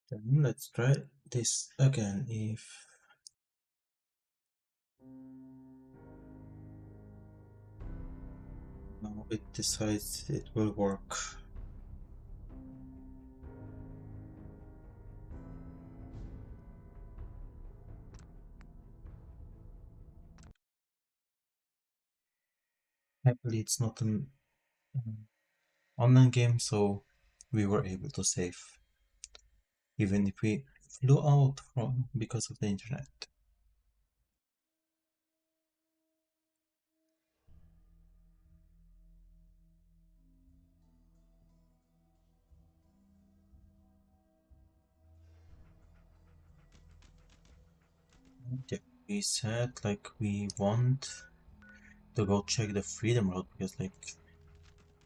Then let's try this again if now it decides it will work. Happily it's not an online game, so we were able to save, even if we flew out from because of the internet. Yeah, we said like we want to go check the Freedom Road because like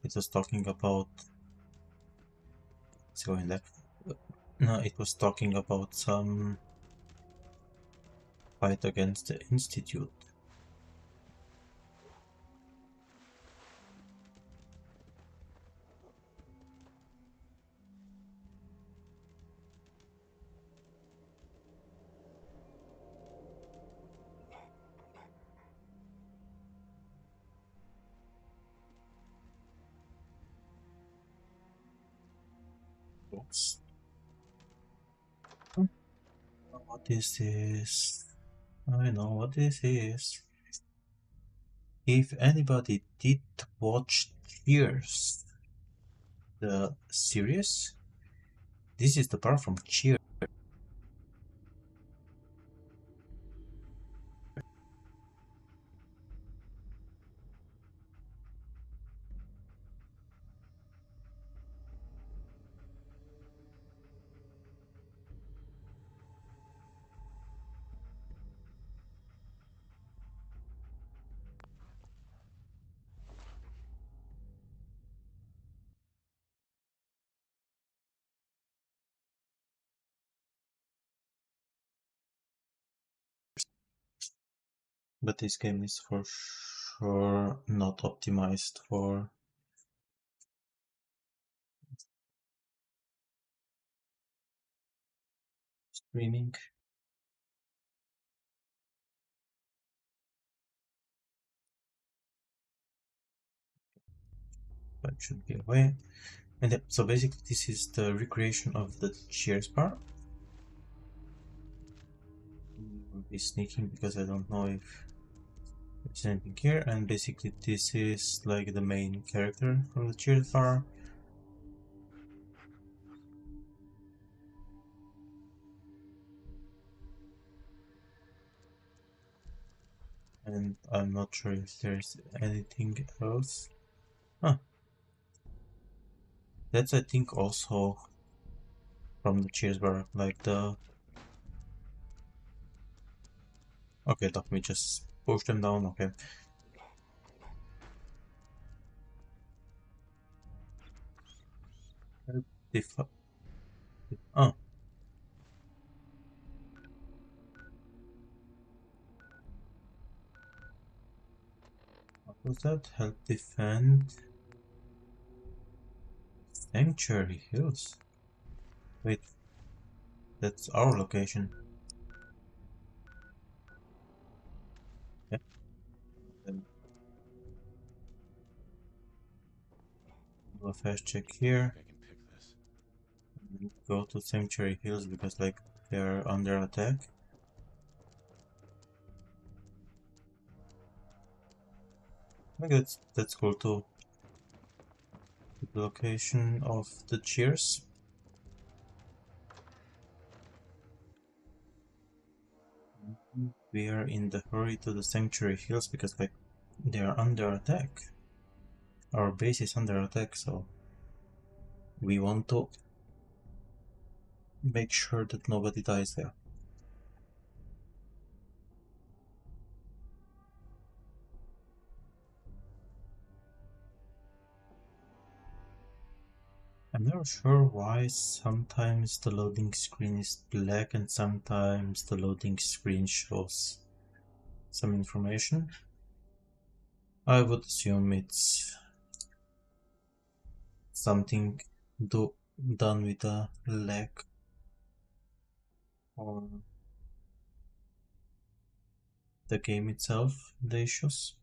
it was talking about let's go in there. No, it was talking about some fight against the Institute. Oops. What is this? I know what this is. If anybody did watch Cheers, the series, this is the part from Cheers. But this game is for sure not optimized for streaming. That should be away. And yeah, so basically this is the recreation of the Cheers bar. I'll be sneaking because I don't know if there's anything here, and basically this is like the main character from the Cheers bar. And I'm not sure if there's anything else. Huh. That's I think also from the Cheers bar, like the... Okay, let me just push them down, okay. If... Oh. What was that? Help defend... Sanctuary Hills? Wait, that's our location. Yeah. Then do a fast check here. And go to Sanctuary Hills because like they're under attack. I think that's cool too. The location of the Cheers. We are in the hurry to the Sanctuary Hills because like they are under attack. Our base is under attack, so we want to make sure that nobody dies there. I'm not sure why sometimes the loading screen is black and sometimes the loading screen shows some information. I would assume it's something done with a lag. or the game itself the issues.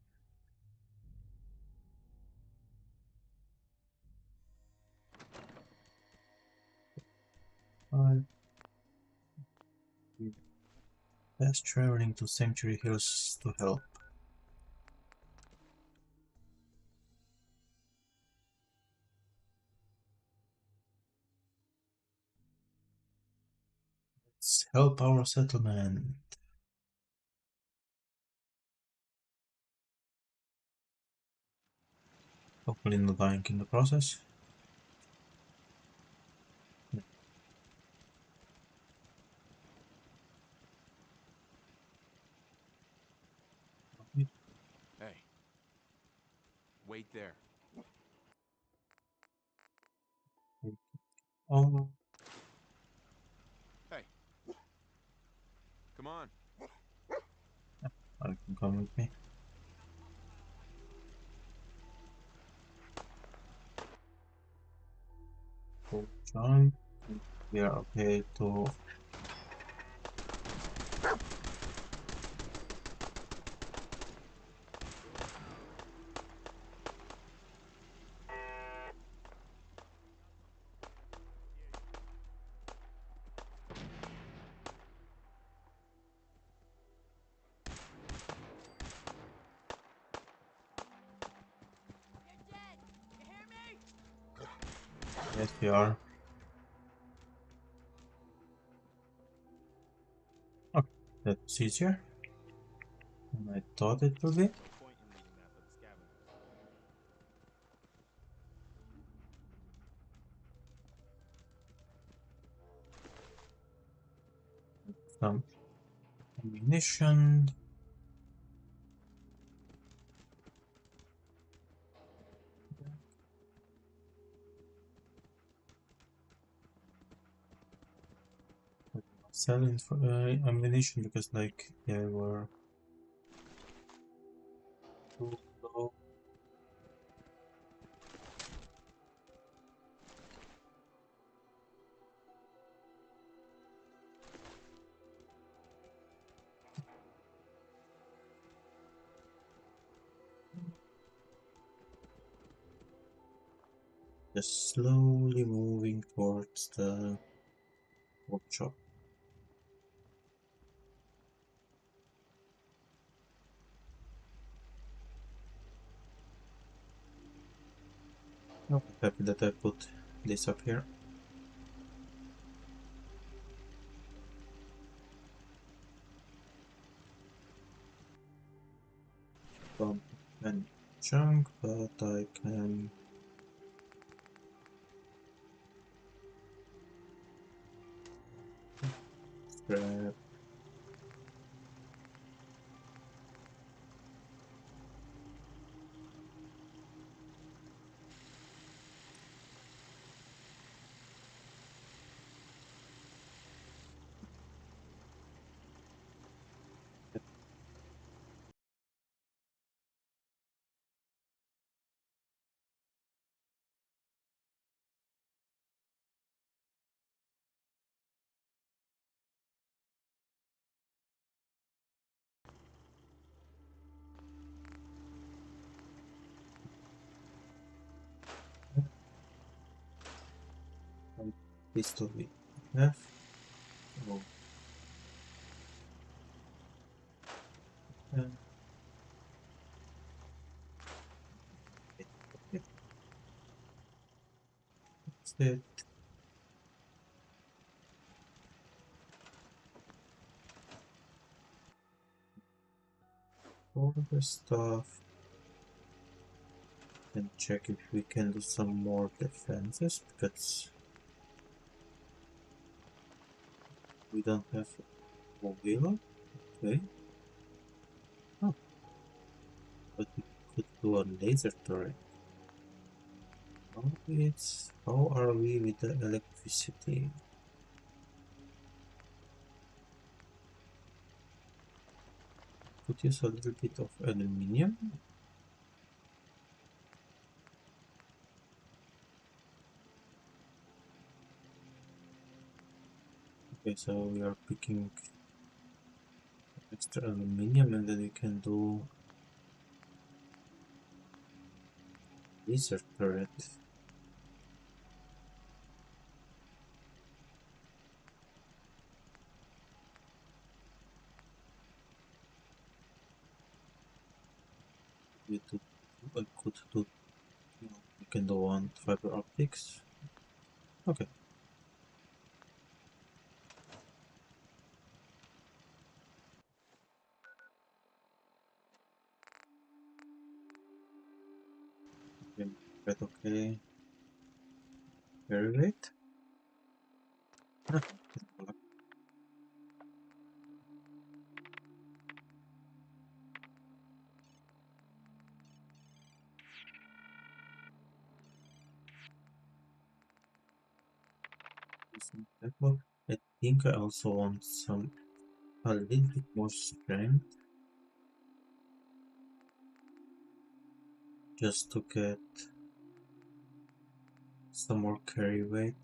I best traveling to Sanctuary Hills to help. Let's help our settlement. Hopefully not dying in the process. Hey, wait there. Oh, Hey, come on. you can come with me. Go jump. We are okay to yes we are. Okay, that's easier than I thought it would be. Some ammunition. Selling for ammunition because like they were too low. Just slowly moving towards the workshop. I'm happy that I put this up here. Don't have any junk, but I can grab a pistol with enough. Oh, and that's it for the stuff. And check if we can do some more defenses because we don't have a wheel. Okay. Oh, but we could do a laser turret. How are we with the electricity? Could use a little bit of aluminium. Okay, so we are picking extra aluminium and then we can do laser turret. I could do, we can do one fiber optics. Okay. Okay, right, okay. Very late. Ah, I think I also want a little bit more strength just to get some more carry weight.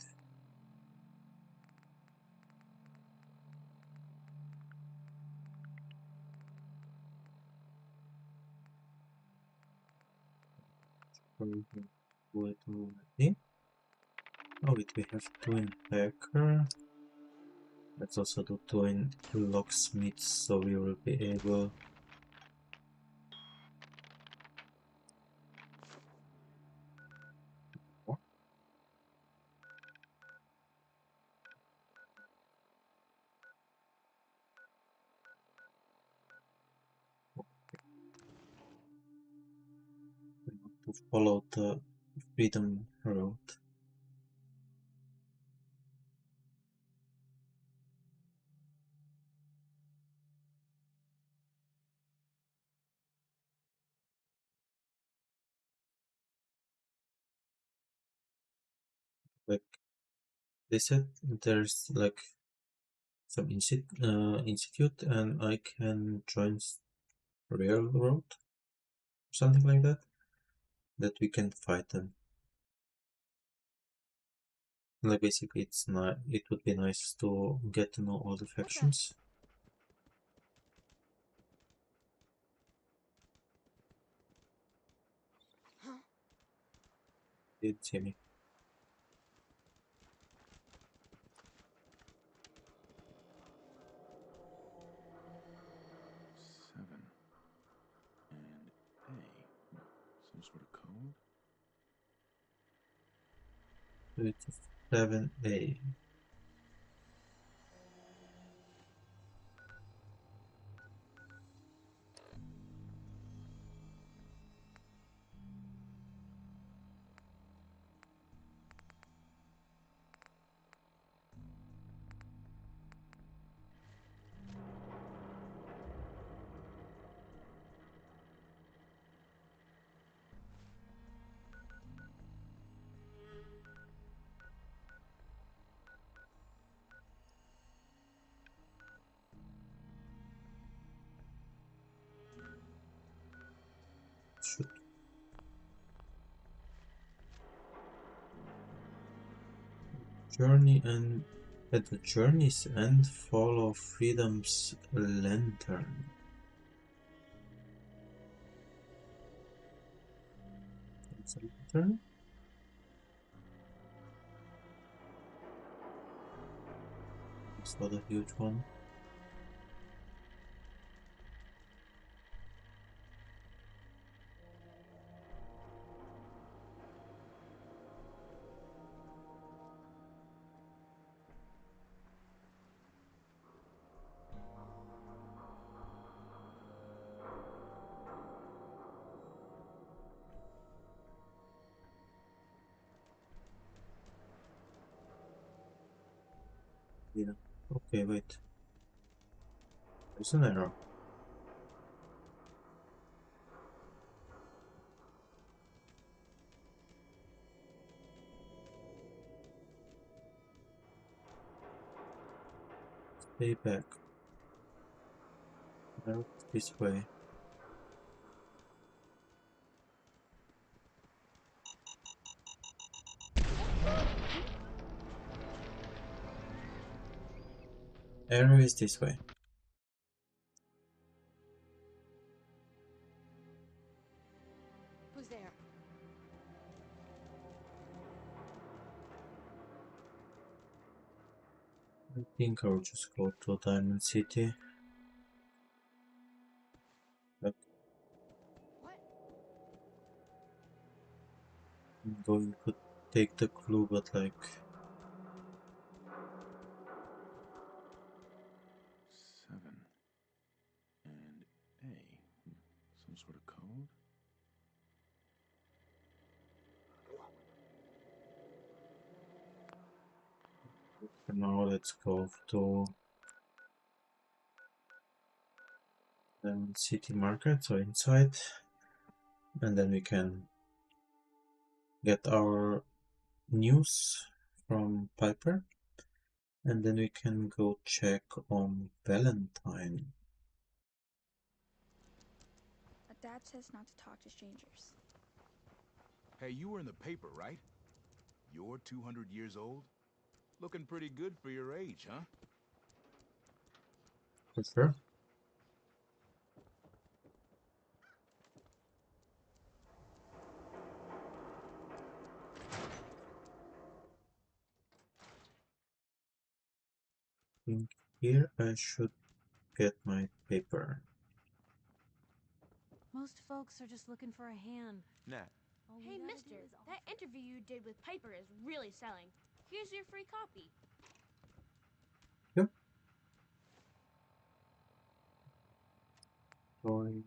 Probably do it already. Oh wait, we have two in hacker. Let's also do two in locksmith so we will be able to follow the freedom road. Like they said, there's like some institute and I can join railroad or something like that we can fight them. Like basically it's not, it would be nice to get to know all the factions. Did see me. Seven. And A. Some sort of code? So it's 7A. Should journey and at the journey's end follow freedom's lantern. It's a lantern? It's not a huge one. Yeah. Okay, wait. There's an error. Stay back. Out this way. Arrow is this way. Who's there? I think I'll just go to Diamond City. Like, What? I'm going to take the clue, but like, 7 and A. Some sort of code? for now, let's go to Diamond City Market, so inside, and then we can get our news from Piper, and then we can go check on Valentine. Dad says not to talk to strangers. Hey, you were in the paper, right? You're 200 years old? Looking pretty good for your age, huh? For sure. I think here I should get my paper. Most folks are just looking for a hand. Nat. Hey, mister, that interview you did with Piper is really selling. Here's your free copy. Yep. Going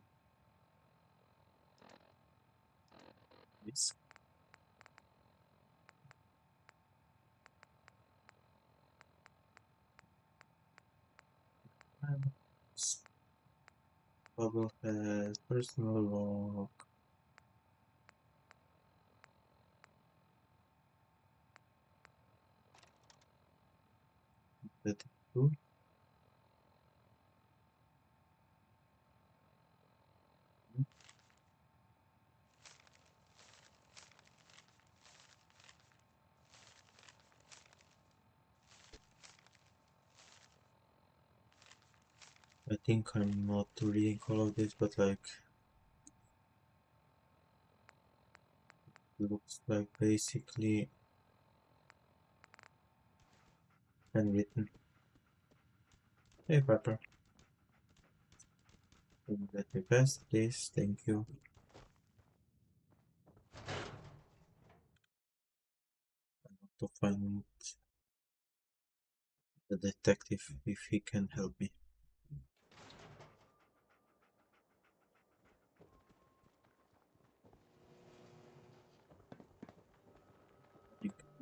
this. Bubble has personal log. That is good. I think I'm not reading all of this, but like looks like basically handwritten. Hey Pepper, let me pass, please. Thank you. I want to find the detective if he can help me.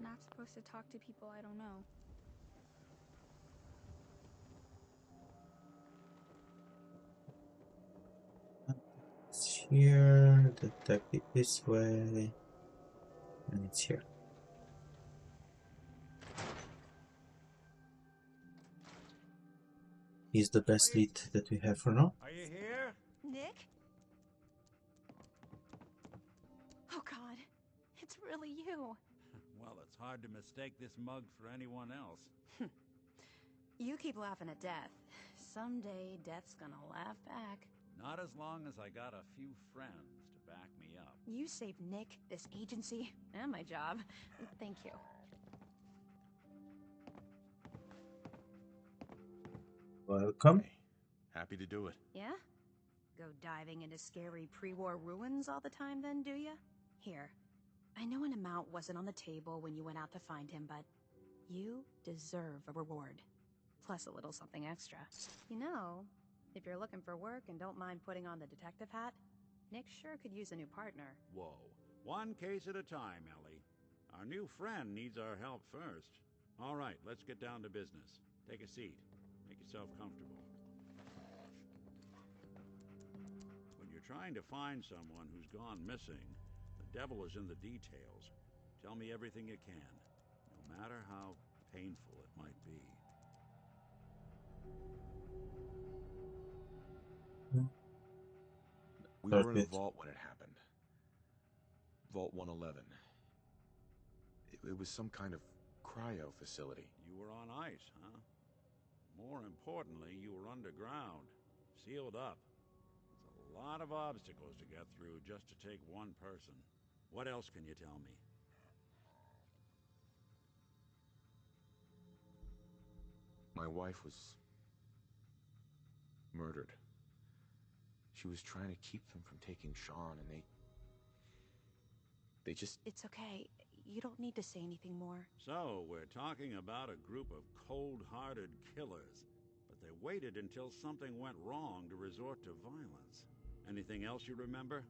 Not supposed to talk to people I don't know. It's here, detective this way, and it's here. He's the best lead that we have for now. Are you here? Nick? Oh, God. It's really you. Well, it's hard to mistake this mug for anyone else. You keep laughing at death. Someday, death's gonna laugh back. Not as long as I got a few friends to back me up. You saved Nick, this agency, and my job. Thank you. Welcome. Hey, happy to do it. Yeah? Go diving into scary pre-war ruins all the time then, do ya? Here. I know an amount wasn't on the table when you went out to find him, but you deserve a reward. Plus a little something extra. You know, if you're looking for work and don't mind putting on the detective hat, Nick sure could use a new partner. Whoa. One case at a time, Ellie. Our new friend needs our help first. All right, let's get down to business. Take a seat. Make yourself comfortable. When you're trying to find someone who's gone missing, the devil is in the details. Tell me everything you can, no matter how painful it might be. We were in a vault when it happened. Vault 111. It was some kind of cryo facility. You were on ice, huh? More importantly, you were underground, sealed up. It's a lot of obstacles to get through just to take one person. What else can you tell me? My wife was murdered. She was trying to keep them from taking Sean, and they just... It's okay. You don't need to say anything more. So, we're talking about a group of cold-hearted killers, but they waited until something went wrong to resort to violence. Anything else you remember?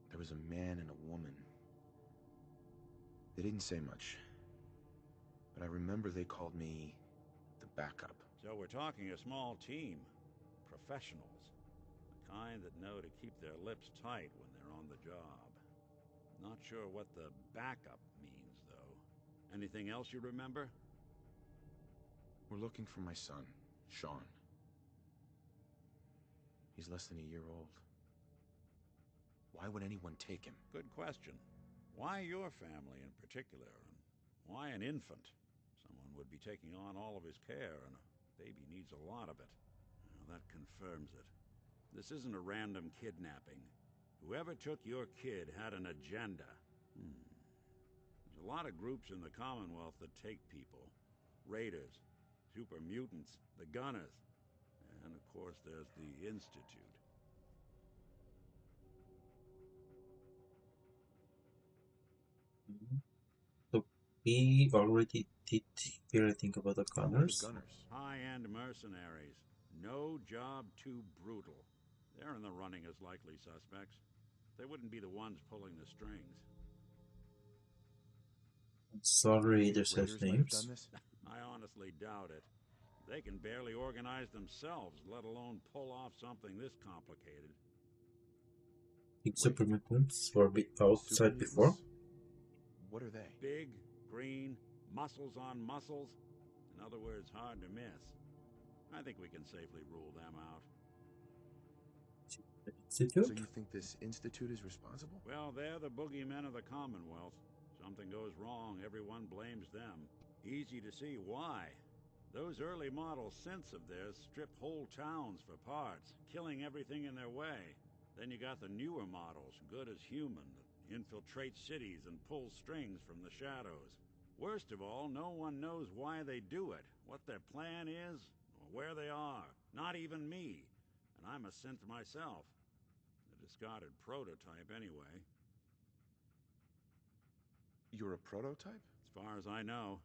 There was a man and a woman. They didn't say much, but I remember they called me the backup. So we're talking a small team. Professionals. The kind that know to keep their lips tight when they're on the job. Not sure what the backup means, though. Anything else you remember? We're looking for my son, Sean. He's less than a year old. Why would anyone take him? Good question. Why your family in particular, and why an infant? Someone would be taking on all of his care, and a baby needs a lot of it. Well, that confirms it. This isn't a random kidnapping. Whoever took your kid had an agenda. There's a lot of groups in the Commonwealth that take people. Raiders, Super Mutants, the Gunners, and of course there's the Institute. So we already did hear a thing about the The Gunners. Gunners. High-end mercenaries. No job too brutal. They're in the running as likely suspects. They wouldn't be the ones pulling the strings. Sorry, there's Raiders might have names. done this? I honestly doubt it. They can barely organize themselves, let alone pull off something this complicated. Think Super Mutants were a bit outside Super before. Mutants? What are they? Big, green, muscles on muscles. In other words, hard to miss. I think we can safely rule them out. Institute? So you think this institute is responsible? Well, they're the boogeymen of the Commonwealth. Something goes wrong, everyone blames them. Easy to see why. Those early model synths of theirs strip whole towns for parts, killing everything in their way. Then you got the newer models, good as human, that infiltrate cities and pull strings from the shadows. Worst of all, no one knows why they do it, what their plan is, or where they are. Not even me. And I'm a synth myself. A discarded prototype, anyway. You're a prototype? As far as I know.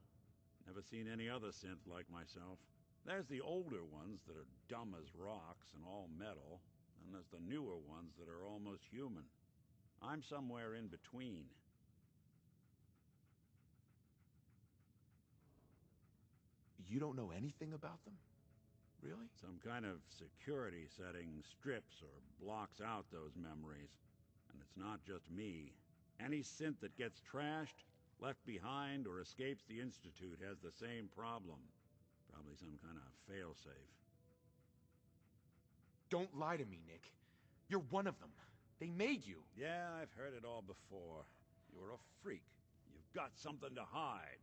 Never seen any other synth like myself. There's the older ones that are dumb as rocks and all metal, and there's the newer ones that are almost human. I'm somewhere in between. You don't know anything about them? Really? Some kind of security setting strips or blocks out those memories. And it's not just me. Any synth that gets trashed, left behind, or escapes the Institute has the same problem. Probably some kind of failsafe. Don't lie to me, Nick. You're one of them. They made you. Yeah, I've heard it all before. You're a freak. You've got something to hide.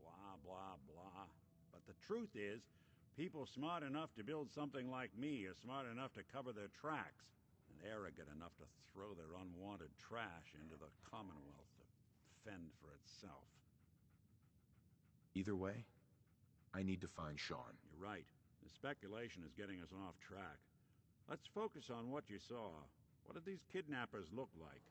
Blah, blah, blah. But the truth is, people smart enough to build something like me are smart enough to cover their tracks, and arrogant enough to throw their unwanted trash into the Commonwealth to fend for itself. Either way, I need to find Sean. You're right. The speculation is getting us off track. Let's focus on what you saw. What did these kidnappers look like?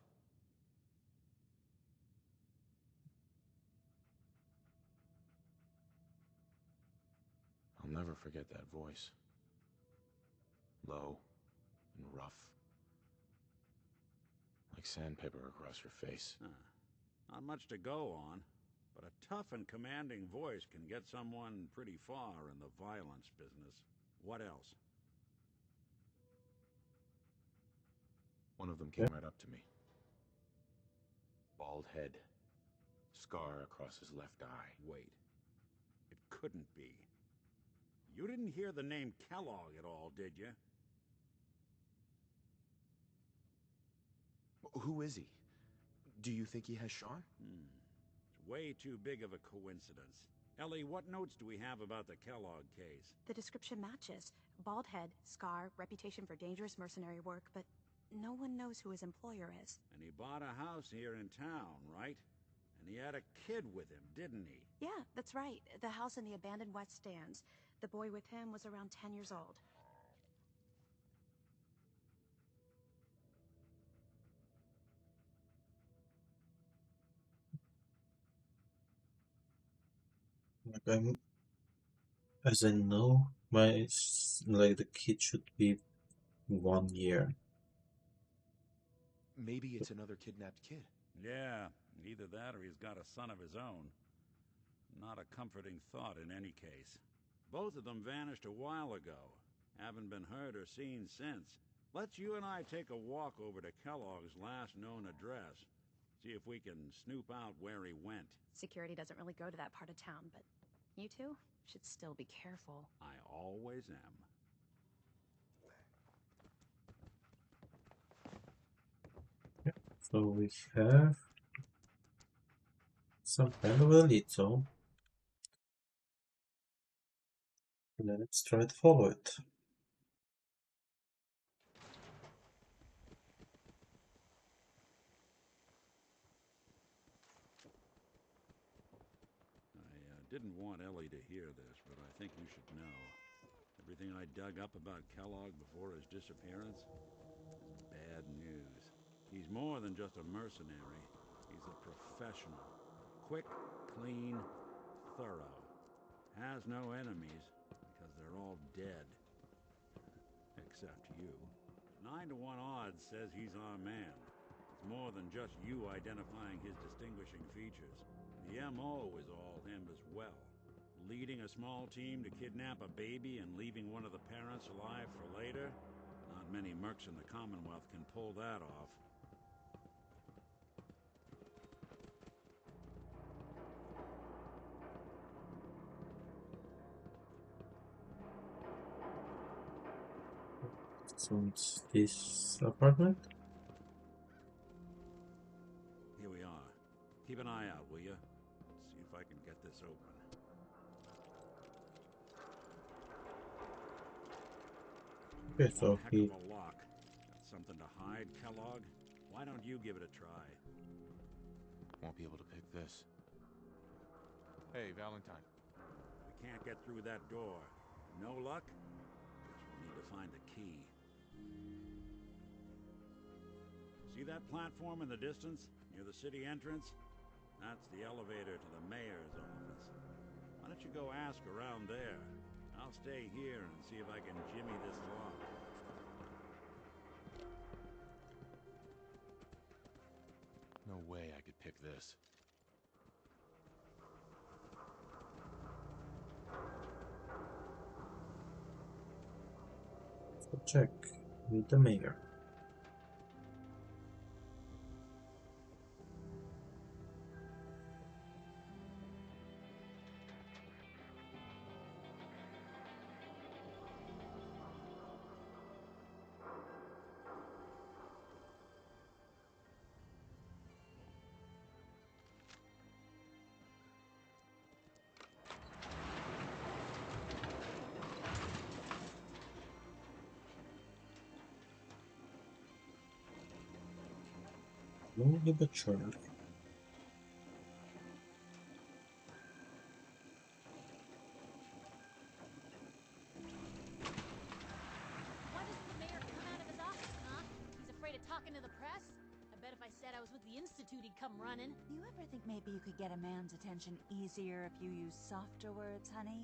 I'll never forget that voice. Low and rough. Like sandpaper across your face. Not much to go on, but a tough and commanding voice can get someone pretty far in the violence business. What else? One of them came right up to me. Bald head. Scar across his left eye. Wait. It couldn't be. You didn't hear the name Kellogg at all, did you? Who is he? Do you think he has Sean? It's way too big of a coincidence. Ellie, what notes do we have about the Kellogg case? The description matches. Bald head, scar, reputation for dangerous mercenary work, but no one knows who his employer is. And he bought a house here in town, right? And he had a kid with him, didn't he? Yeah, that's right. The house in the abandoned West Stands. The boy with him was around 10 years old. Like as I know, like the kid should be 1 year. Maybe it's another kidnapped kid. Yeah, either that or he's got a son of his own. Not a comforting thought in any case. Both of them vanished a while ago. Haven't been heard or seen since. Let's you and I take a walk over to Kellogg's last known address. See if we can snoop out where he went. Security doesn't really go to that part of town, but you two should still be careful. I always am. So we have some kind of a lead zone. Let's try to follow it. I didn't want Ellie to hear this, but I think you should know. Everything I dug up about Kellogg before his disappearance is bad news. He's more than just a mercenary. He's a professional. Quick, clean, thorough. Has no enemies because they're all dead. Except you. 9 to 1 odds says he's our man. It's more than just you identifying his distinguishing features. The MO is all him as well. Leading a small team to kidnap a baby and leaving one of the parents alive for later? Not many mercs in the Commonwealth can pull that off. So it's this apartment? Here we are. Keep an eye out, will you? Let's see if I can get this open. Okay, so One heck he... of a lock. Got something to hide, Kellogg? Why don't you give it a try? Won't be able to pick this. Hey, Valentine. We can't get through that door. No luck? Guess we'll need to find the key. See that platform in the distance, near the city entrance? That's the elevator to the mayor's office. Why don't you go ask around there? I'll stay here and see if I can jimmy this lock. No way I could pick this. So check with the mayor. Slowly but surely. Why doesn't the mayor come out of his office, huh? He's afraid of talking to the press? I bet if I said I was with the Institute, he'd come running. Do you ever think maybe you could get a man's attention easier if you use softer words, honey?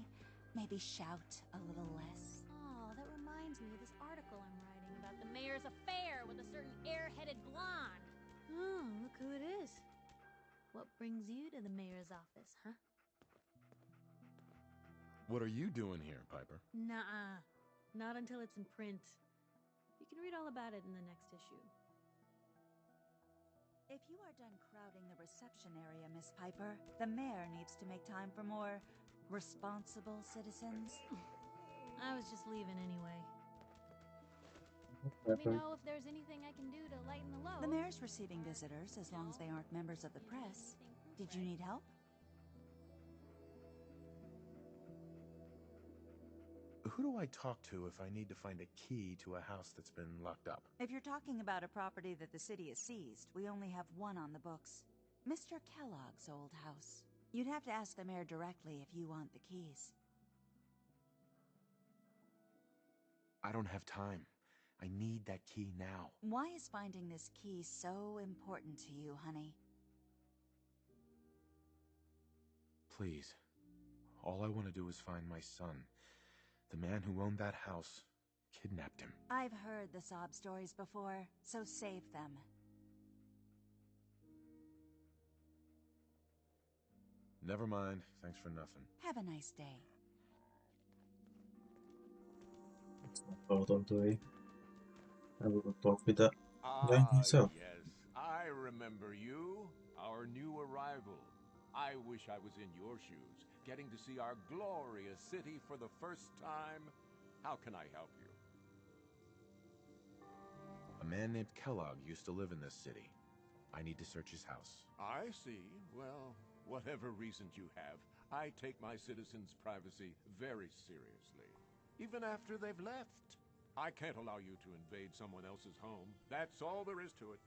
Maybe shout a little less? Oh, that reminds me of this article I'm writing about the mayor's affair with a certain airheaded blonde. Oh, look who it is. What brings you to the mayor's office, huh? What are you doing here, Piper? Nuh-uh. Not until it's in print. You can read all about it in the next issue. If you are done crowding the reception area, Miss Piper, the mayor needs to make time for more responsible citizens. I was just leaving anyway. Let me know if there's anything I can do to lighten the load. The mayor's receiving visitors as long as they aren't members of the press. Did you need help? Who do I talk to if I need to find a key to a house that's been locked up? If you're talking about a property that the city has seized, we only have one on the books. Mr. Kellogg's old house. You'd have to ask the mayor directly if you want the keys. I don't have time. I need that key now. Why is finding this key so important to you, honey? Please. All I want to do is find my son. The man who owned that house kidnapped him. I've heard the sob stories before, so save them. Never mind. Thanks for nothing. Have a nice day. It's not out of the way. I will talk with that guy himself. Yes, I remember you, our new arrival. I wish I was in your shoes, getting to see our glorious city for the first time. How can I help you? A man named Kellogg used to live in this city. I need to search his house. I see. Well, whatever reasons you have, I take my citizens' privacy very seriously. Even after they've left. I can't allow you to invade someone else's home. That's all there is to it.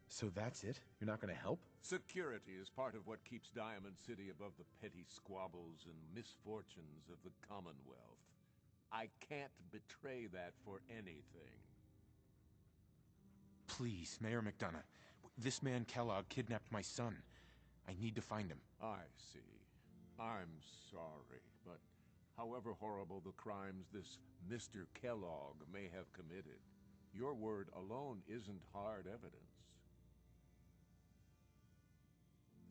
So that's it? You're not going to help? Security is part of what keeps Diamond City above the petty squabbles and misfortunes of the Commonwealth. I can't betray that for anything. Please, Mayor McDonough. This man Kellogg kidnapped my son. I need to find him. I see. I'm sorry, but however horrible the crimes this Mr. Kellogg may have committed, your word alone isn't hard evidence.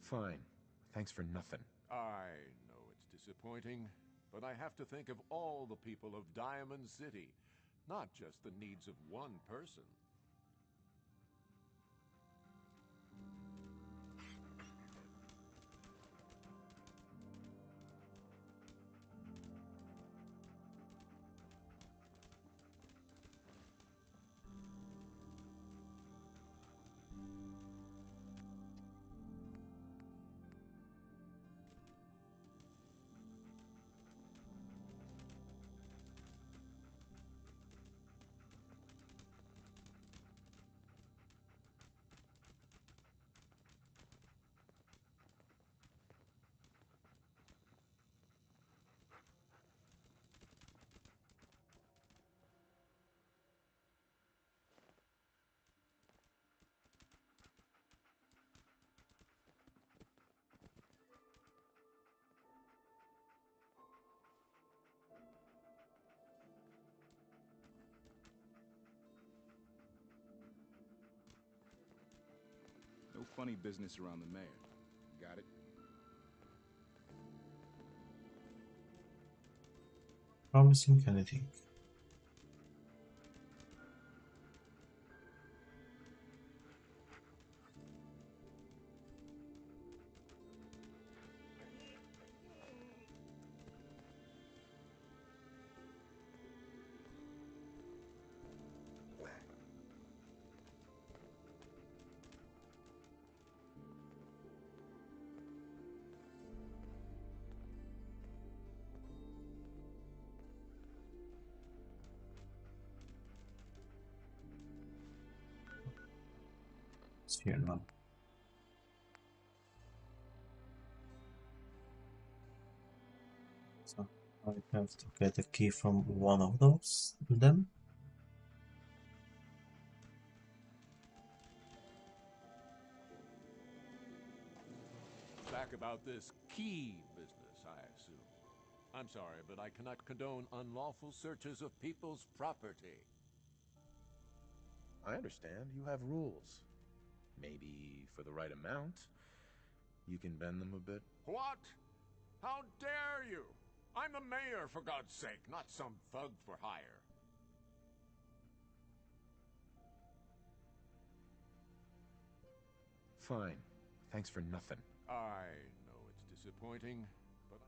Fine. Thanks for nothing. I know it's disappointing, but I have to think of all the people of Diamond City, not just the needs of one person. No funny business around the mayor. Got it? Promising anything. It's here now. So I have to get a key from one of them. Back about this key business, I assume. I'm sorry, but I cannot condone unlawful searches of people's property. I understand. You have rules. Maybe for the right amount, you can bend them a bit. What? How dare you? I'm the mayor, for God's sake, not some thug for hire. Fine. Thanks for nothing. I know it's disappointing, but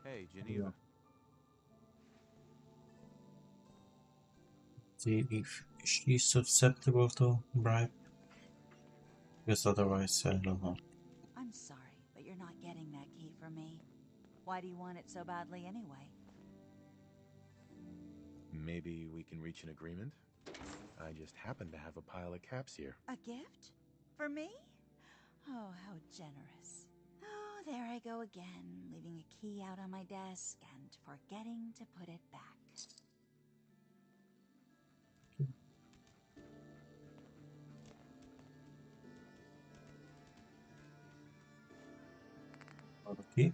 Hey, Geneva. See if she's susceptible to bribe. Because otherwise, I don't know. I'm sorry, but you're not getting that key from me. Why do you want it so badly anyway? Maybe we can reach an agreement? I just happen to have a pile of caps here. A gift? For me? Oh, how generous. Oh, there I go again, leaving a key out on my desk and forgetting to put it back. Okay.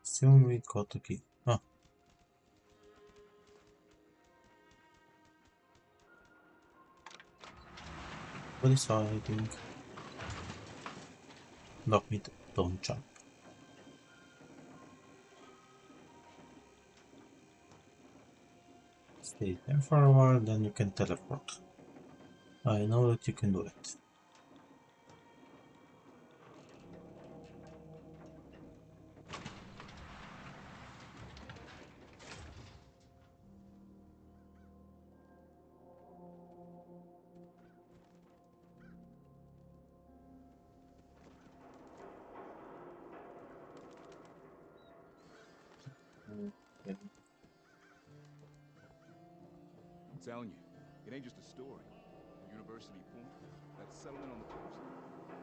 Soon we got the key. Ah. What is hiding? Lock me, don't jump. Stay there for a while, then you can teleport. I know that you can do it. Okay. I'm telling you, it ain't just a story. University Point, that settlement on the coast,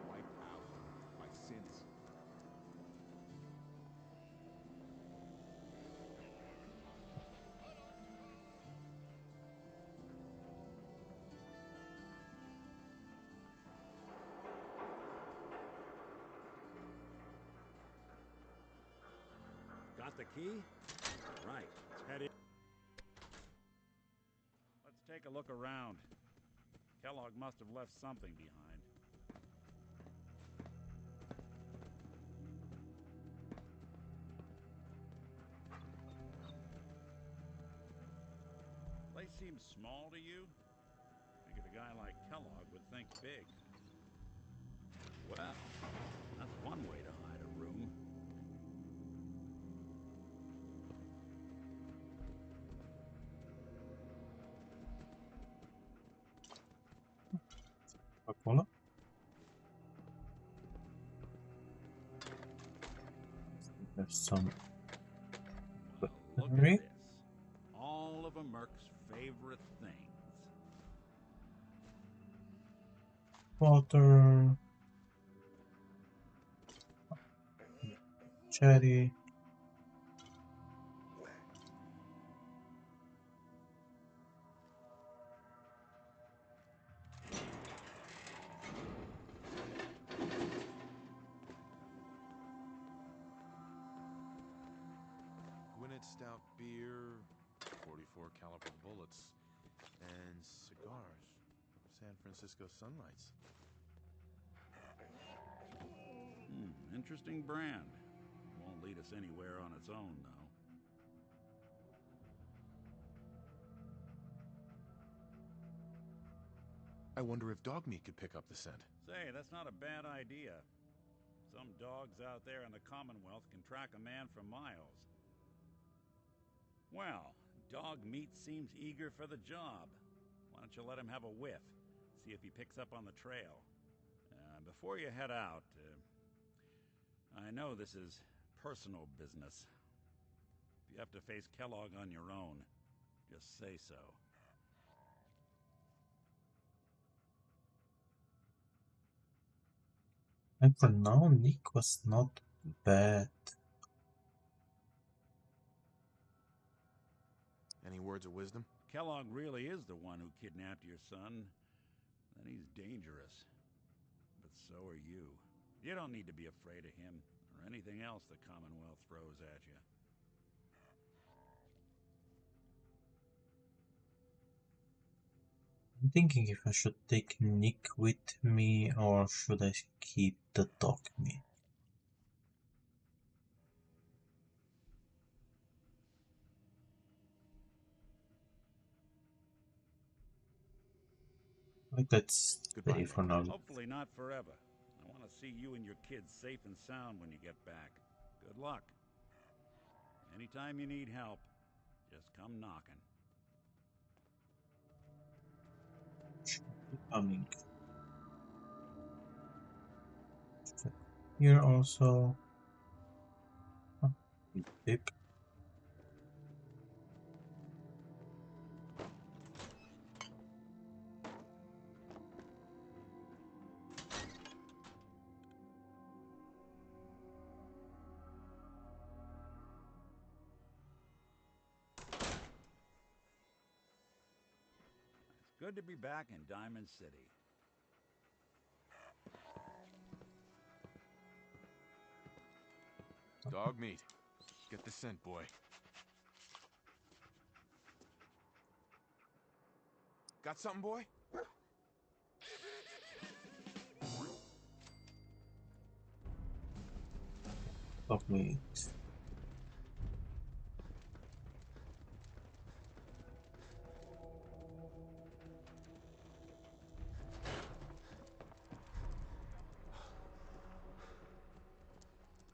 wiped out by Synths. Got the key? Right, let's head in. Let's take a look around. Kellogg must have left something behind. Place seems small to you? Figured a guy like Kellogg would think big. Well, that's one way to hide a room. Coca-Cola. There's some Well, look at weaponry. this. All of a Merc's favorite things. Water. Cherry. Gwinnett stout beer, 44 caliber bullets, and cigars. San Francisco Sunlights. Interesting brand. Won't lead us anywhere on its own, though. I wonder if dog meat could pick up the scent. Say, that's not a bad idea. Some dogs out there in the Commonwealth can track a man for miles. Well, dog meat seems eager for the job. Why don't you let him have a whiff? See if he picks up on the trail. Before you head out, I know this is personal business. If you have to face Kellogg on your own, just say so. And for now, Nick was not bad. Any words of wisdom? Kellogg really is the one who kidnapped your son. Then he's dangerous. But so are you. You don't need to be afraid of him or anything else the Commonwealth throws at you. I'm thinking if I should take Nick with me or should I keep the dog meat. Like let's stay for now. Hopefully not forever. I want to see you and your kids safe and sound when you get back. Good luck. Anytime you need help, just come knocking. Coming. Here also. Oh, Pip. It's good to be back in Diamond City. Dog meat. Get the scent, boy. Got something, boy? Dog meat.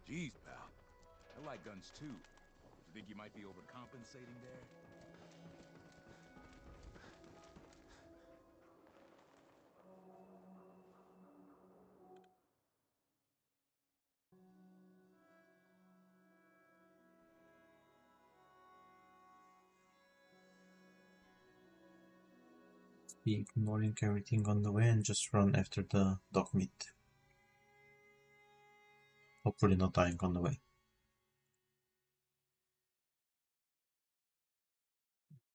Jeez, pal. I like guns too. You think you might be overcompensating there? Be ignoring everything on the way and just run after the dog meat. Hopefully not dying on the way.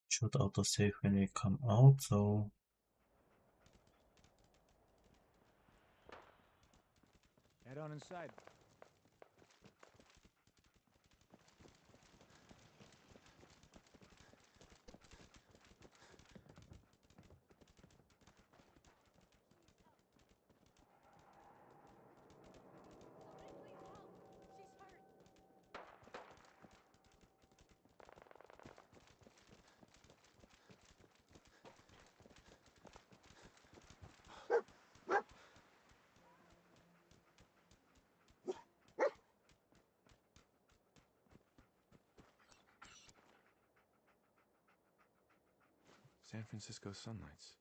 Should autosave when we come out, so Head on inside. San Francisco Sunlights.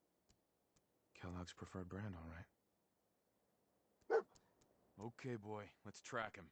Kellogg's preferred brand, all right. Okay, boy. Let's track him.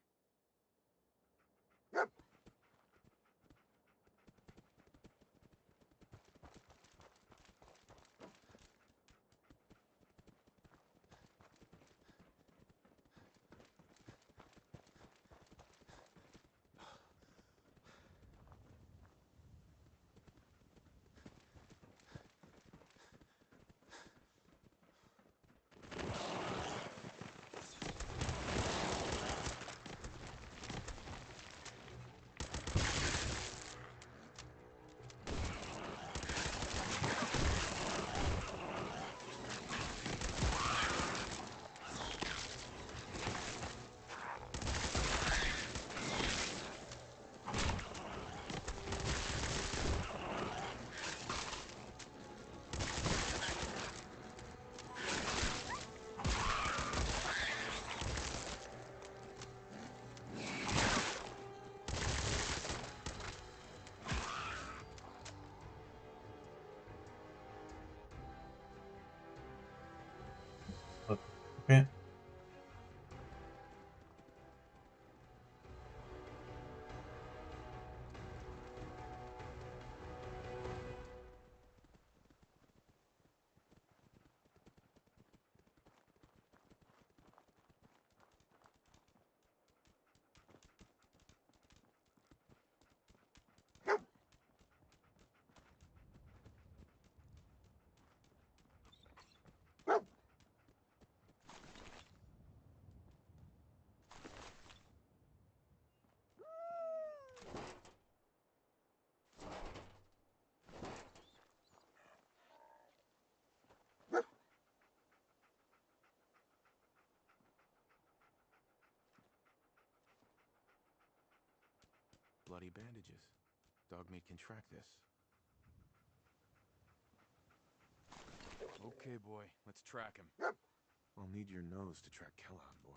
okay. bloody bandages. Dogmeat can track this. Okay, boy, let's track him. I'll need your nose to track Kellogg, boy.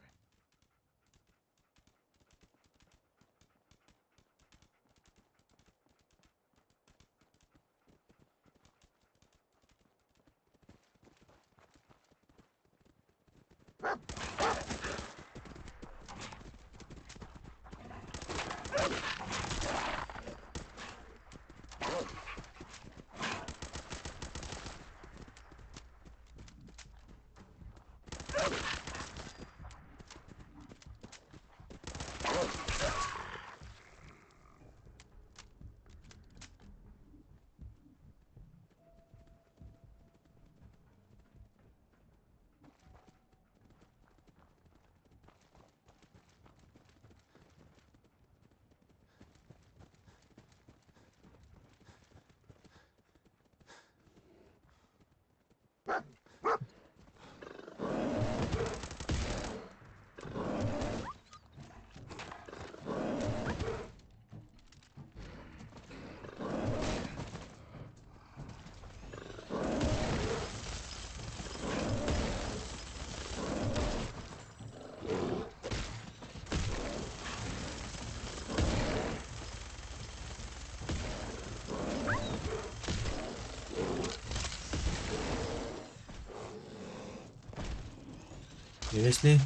Seriously?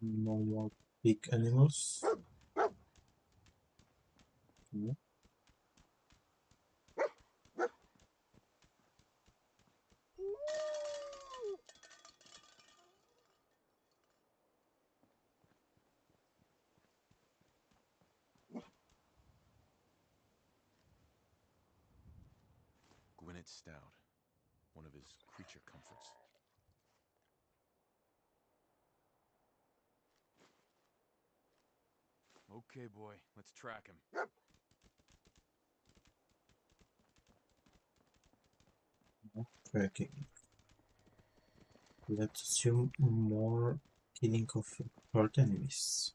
No more big animals. Okay. Gwyneth Stout, one of his creature comforts. Okay, boy, let's track him. Tracking. Let's assume more killing of hurt enemies.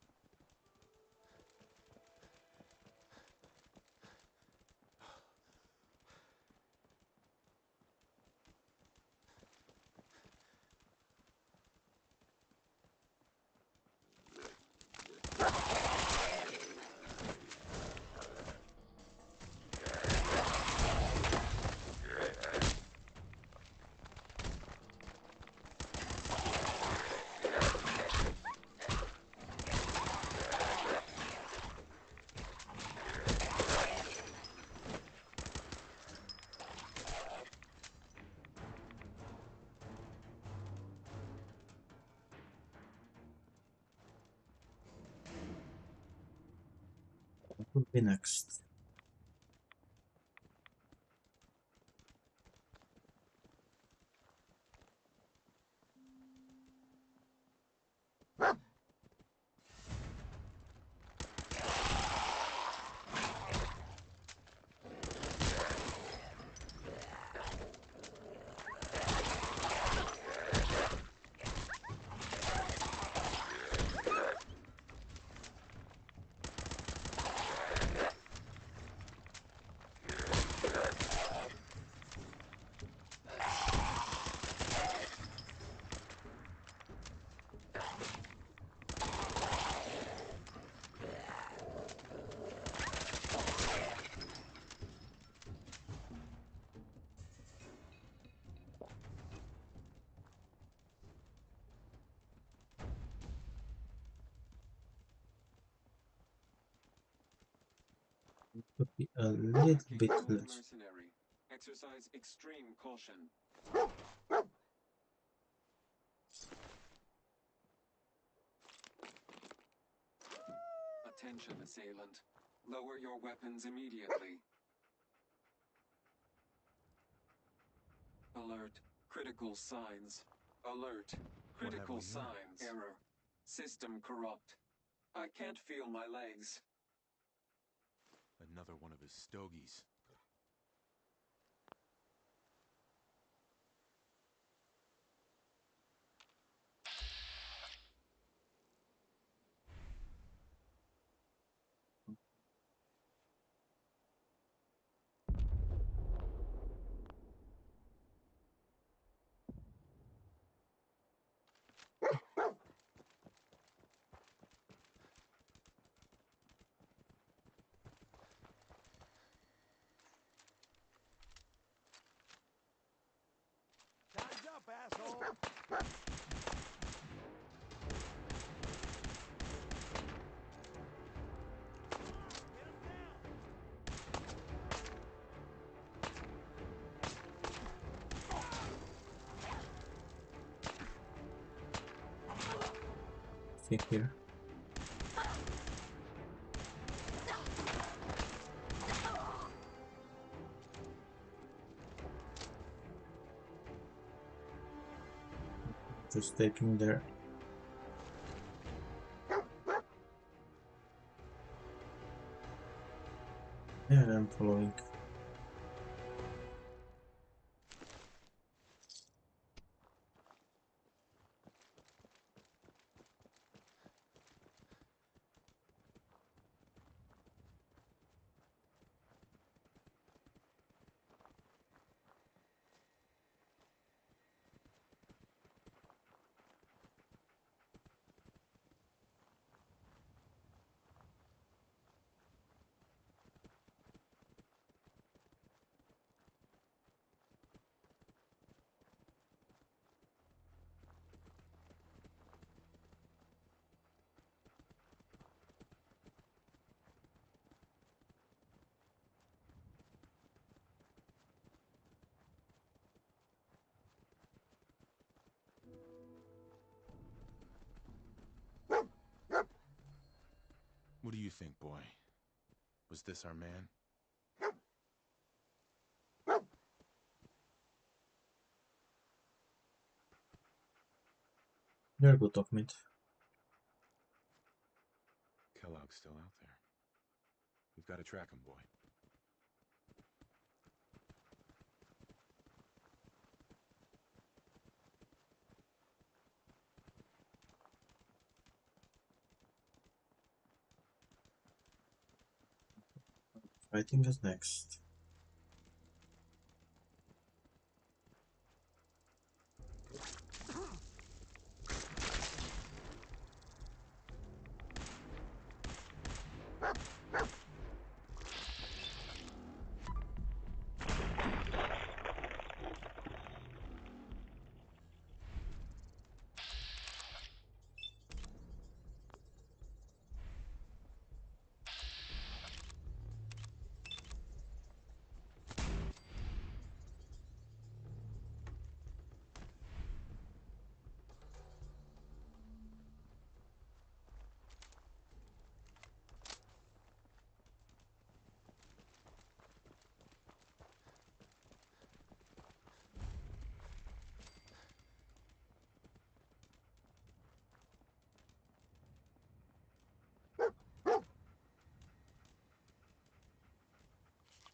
What will be next? Could be a little bit less. Mercenary. Exercise extreme caution. Attention, assailant. Lower your weapons immediately. Alert. Critical signs. Alert. Critical signs. Error. System corrupt. I can't feel my legs. Another one of his stogies. Time's up, asshole! See here. Just taking there. Yeah, I'm following. What do you think, boy? Was this our man? They're good of meat. Kellogg's still out there. We've got to track him, boy. Fighting is next.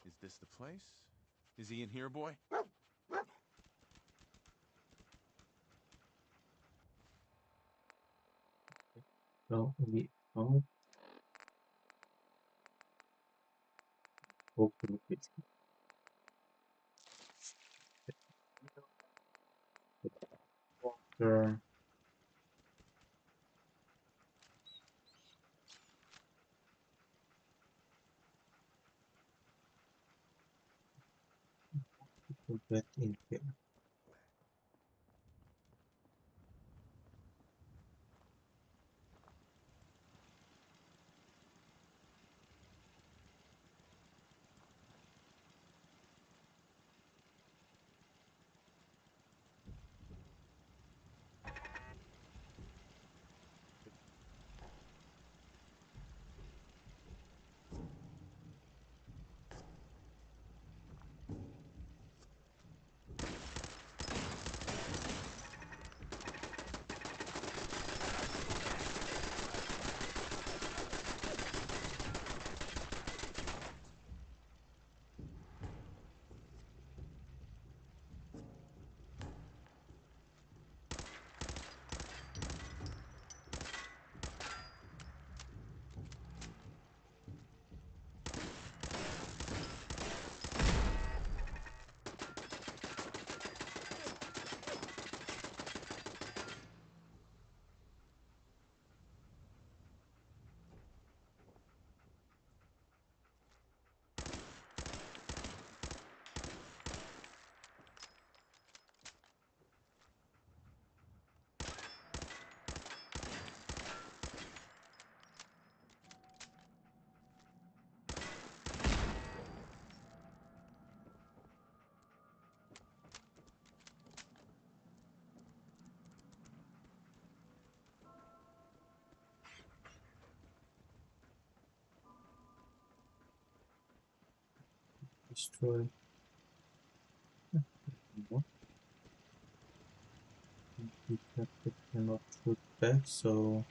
Is this the place? Is he in here, boy? So we hope to look it. Water. To get in here. destroy. No. Detected cannot shoot back, so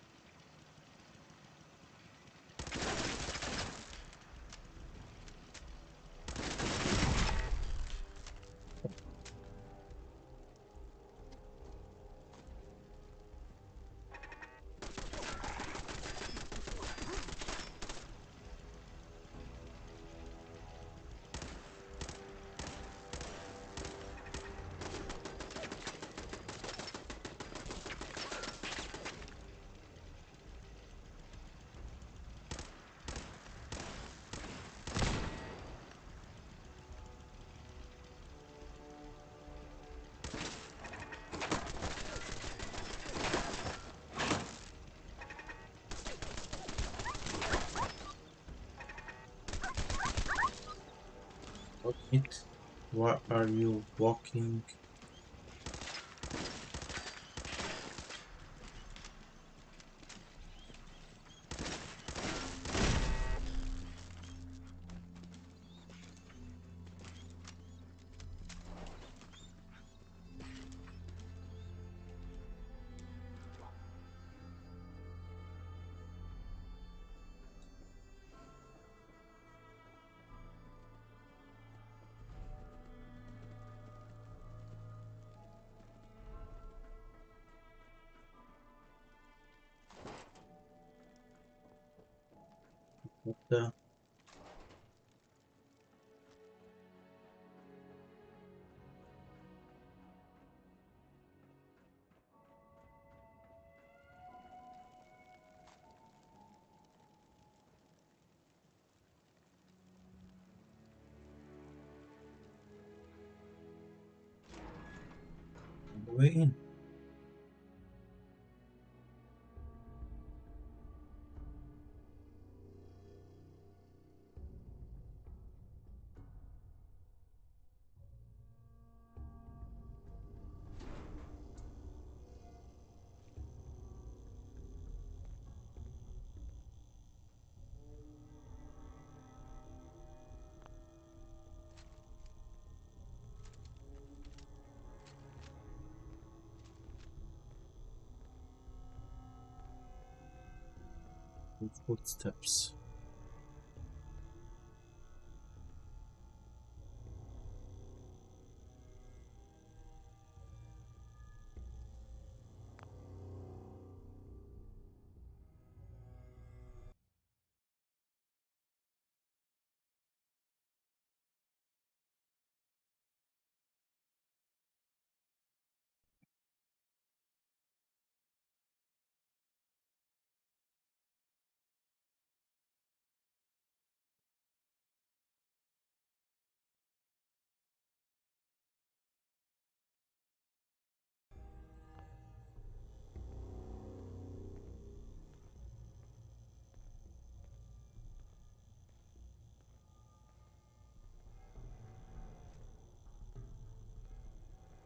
it. Why are you walking? What the? Way in. Footsteps.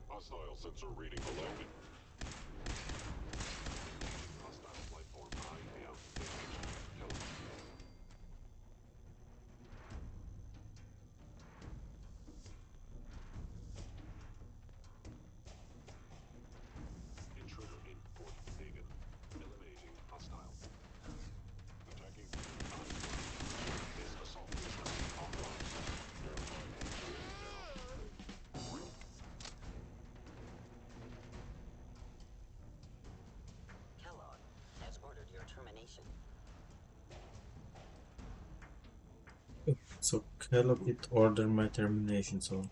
Hostile sensor reading below. Hostile life form IM. Intruder in Fort Hagen. Eliminating hostile. Attacking. This assault system authorized. Kellogg has ordered your termination. So Kellogg did order my termination, so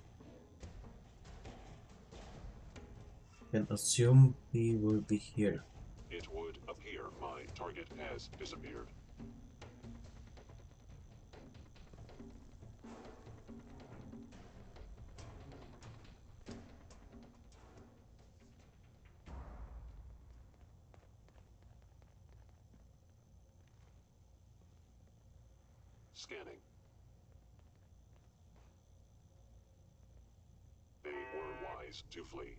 can assume he will be here. It would appear my target has disappeared. Scanning. They were wise to flee.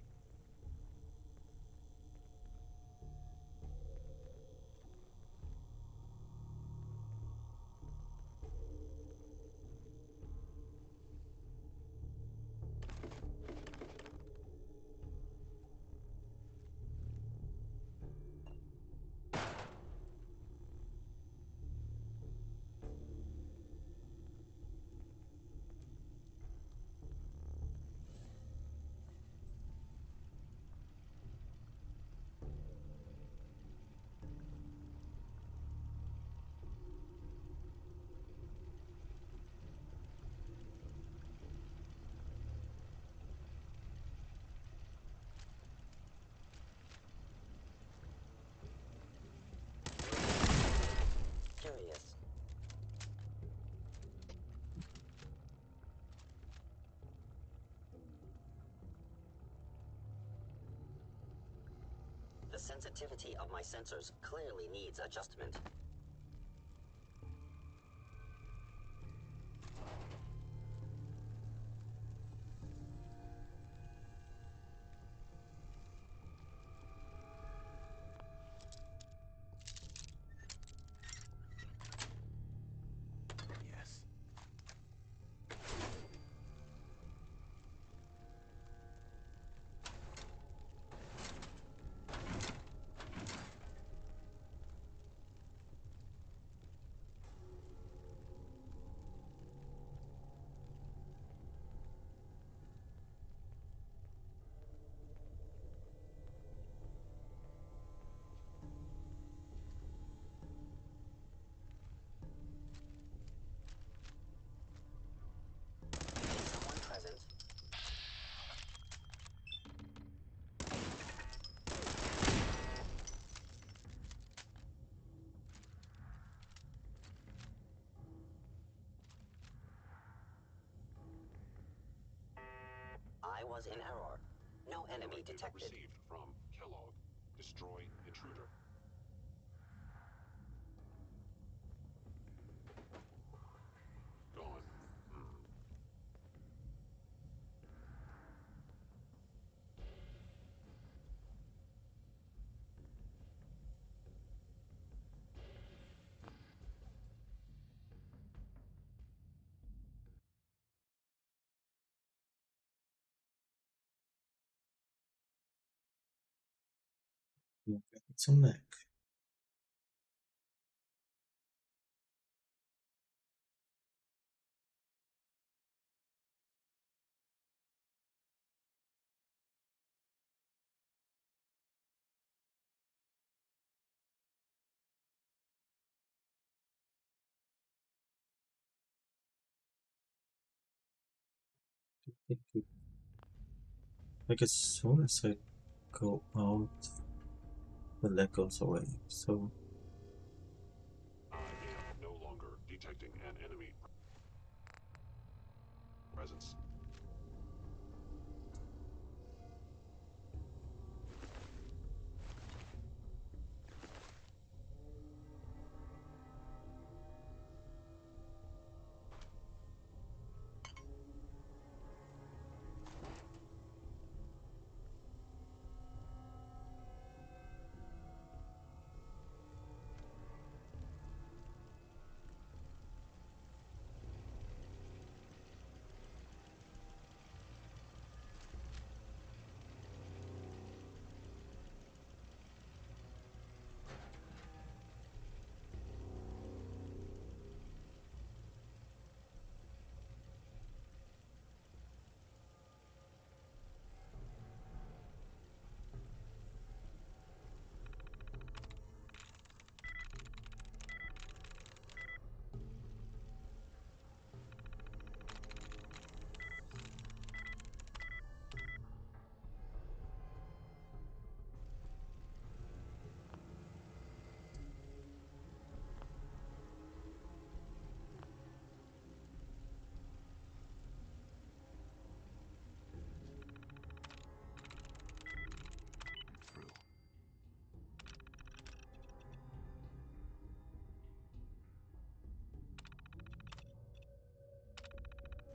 The sensitivity of my sensors clearly needs adjustment. Yes. Someone present. I was in error. No enemy detected. Received from Kellogg. Destroy intruder. Gone. It's a neck. Like as soon as I go out, the leg goes away. So I am no longer detecting an enemy presence.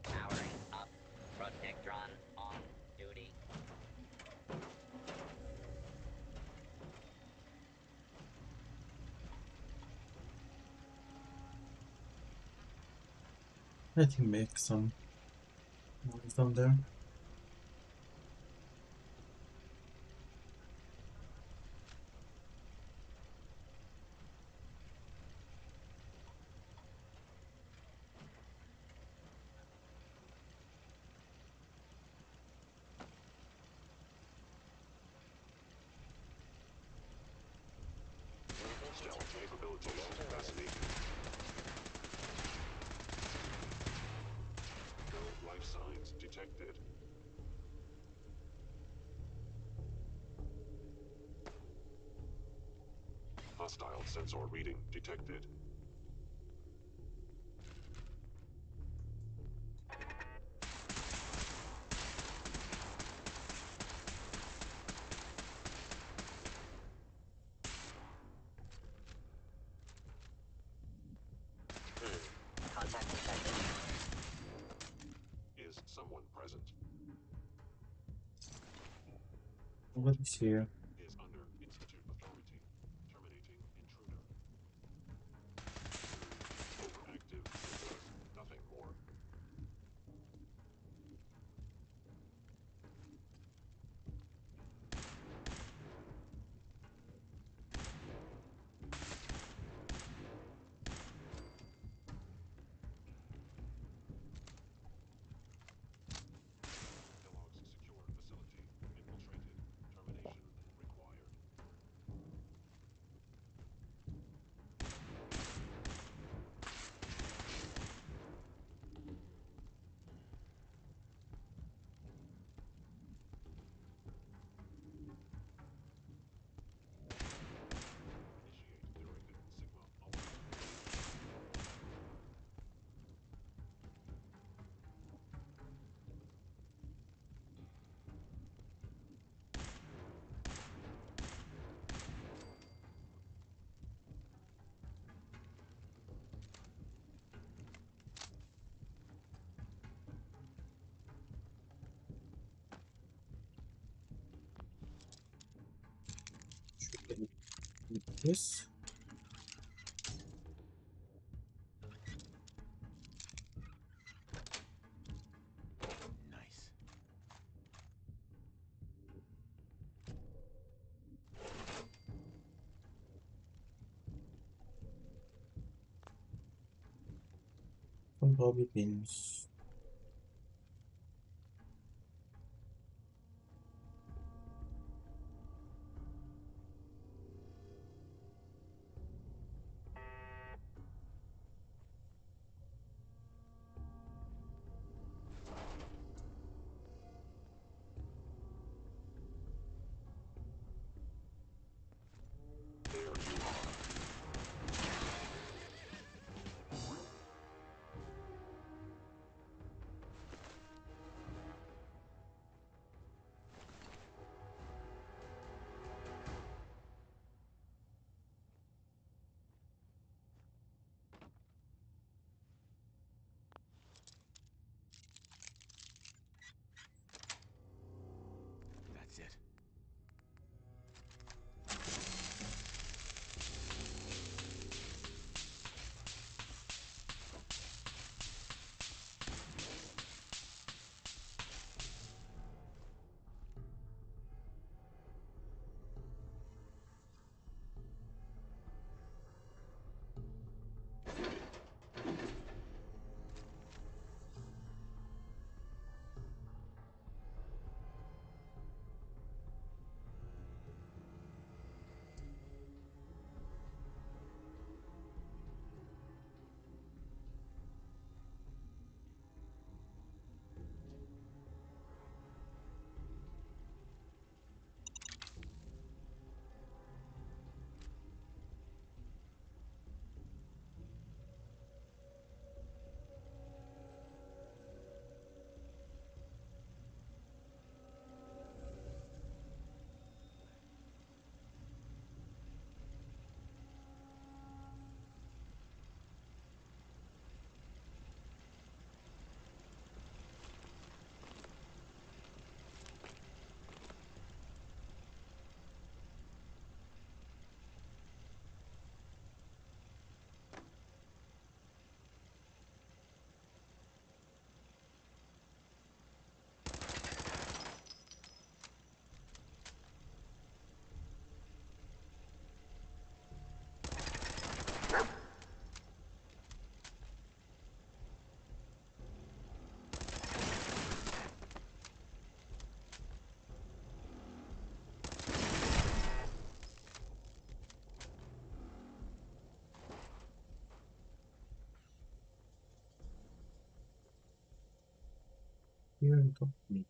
Powering up. Protectron on duty. I think make some noise down there. Stealth capabilities fascinating. No life signs detected. Hostile sensor reading detected. What is here? Is under Institute authority. Terminating intruder. Overactive Synths. Nothing more. Kellogg's secure facility. Infiltrated. Termination required. Initiate directed Sigma Alpha. This? Nice. Some bobby pins. That's it. Here and complete.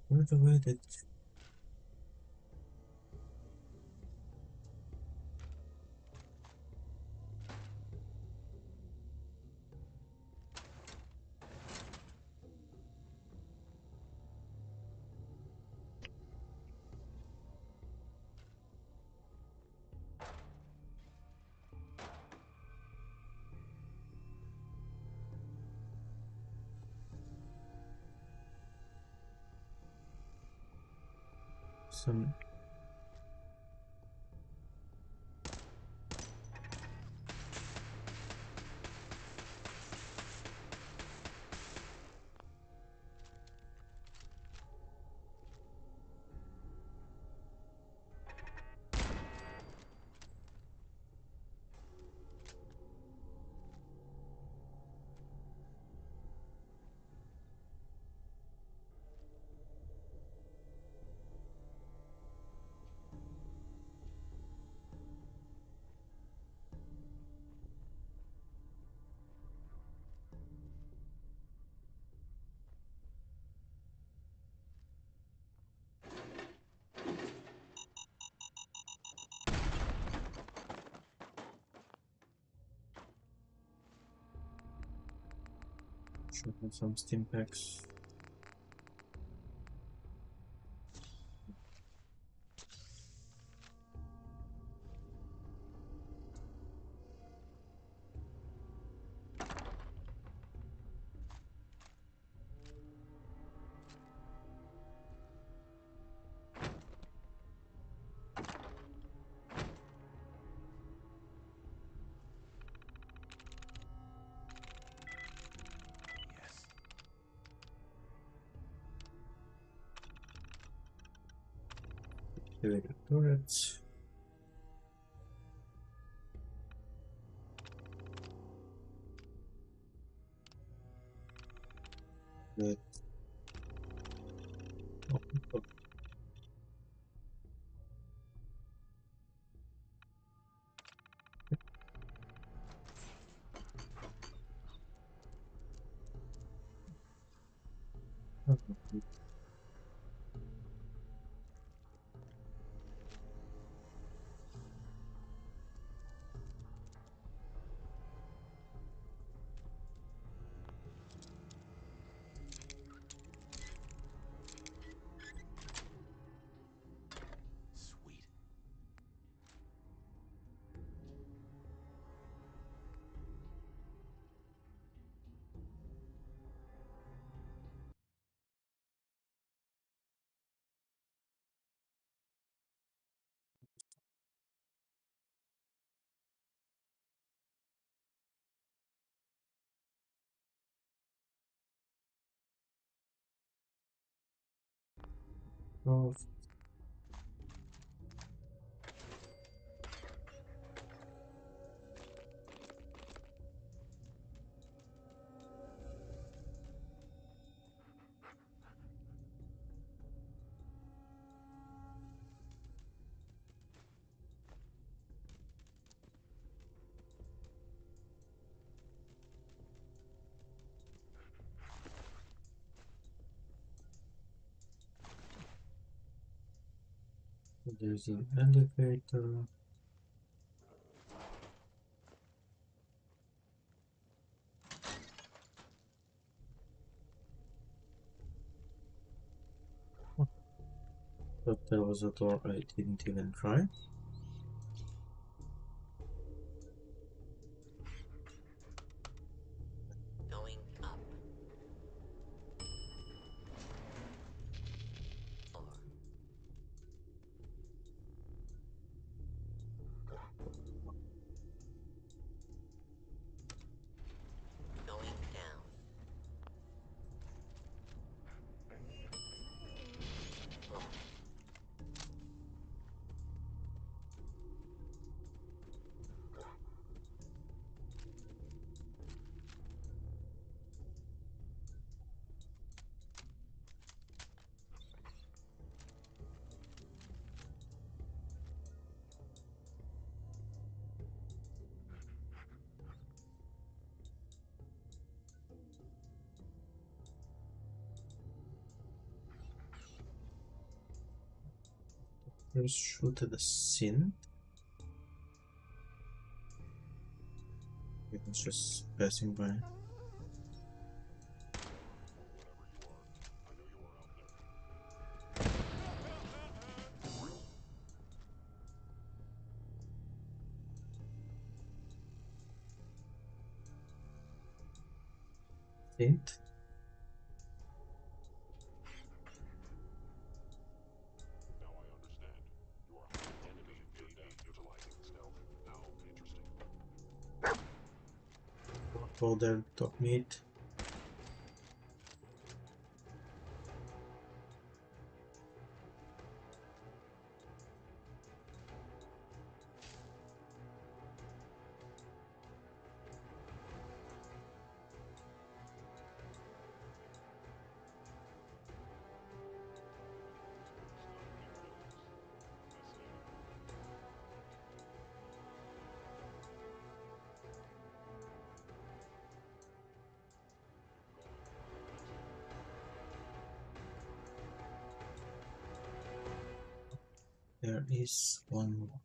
Where's the way that Some should have some steam packs. Activated turrets. That Sweet. of there's an elevator. But there was a door I didn't even try. Going up. Or going down. Oh, First shoot at the synth. It was just passing by. Synth. Now I Go there, dog meat. There is one more.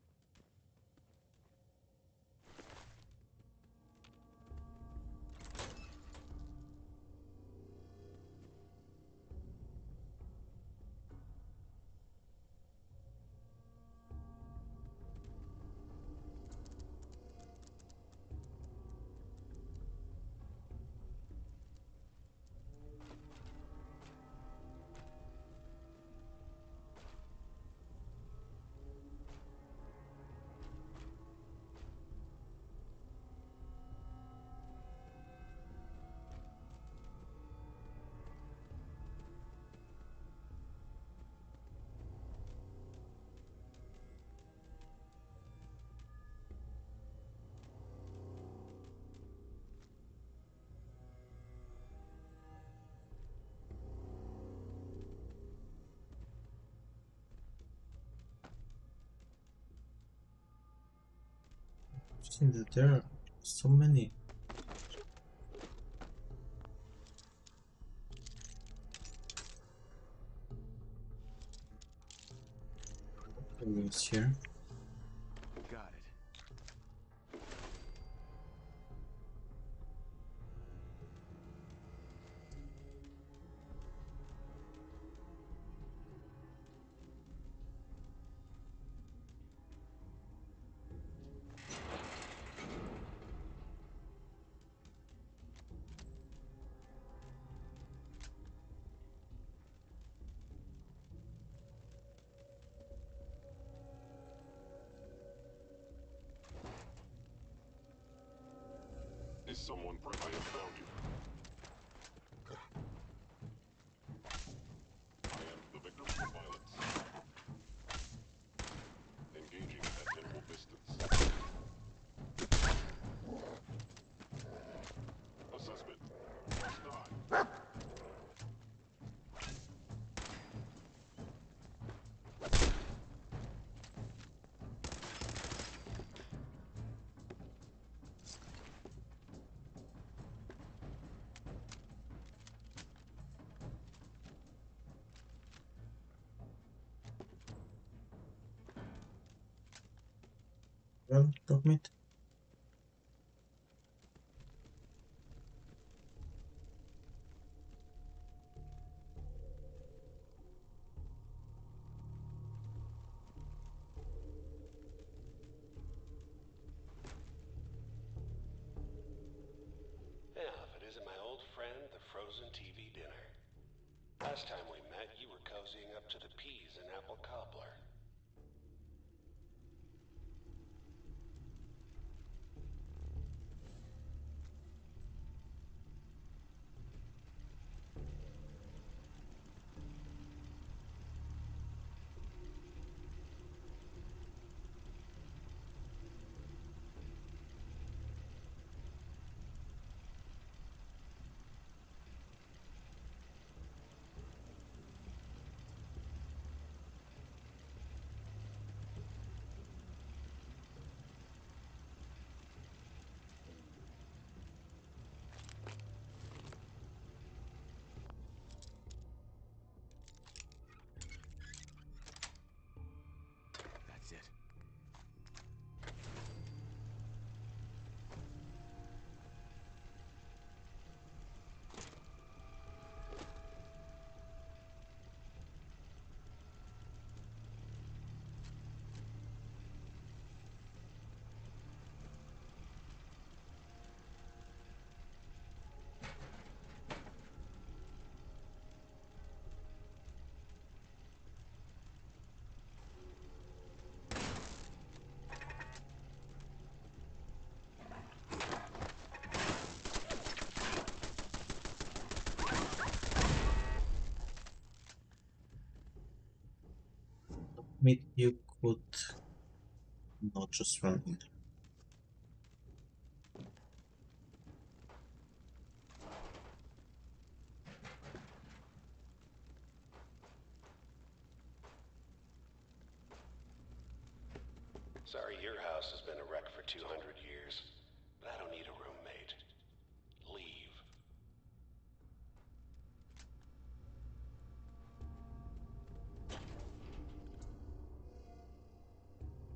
I've seen that there are so many. Buildings here. Got it. Is someone I have found you. I am the victim of violence. Engaging at minimal distance. Assessment. Must die. Well, dog meat. Yeah, if it isn't my old friend, the frozen TV dinner. Last time we met, you were cozying up to the peas and apple cobbler. Meet you could not just run in. Sorry your house has been a wreck for 200 years, but I don't need a roommate. Leave.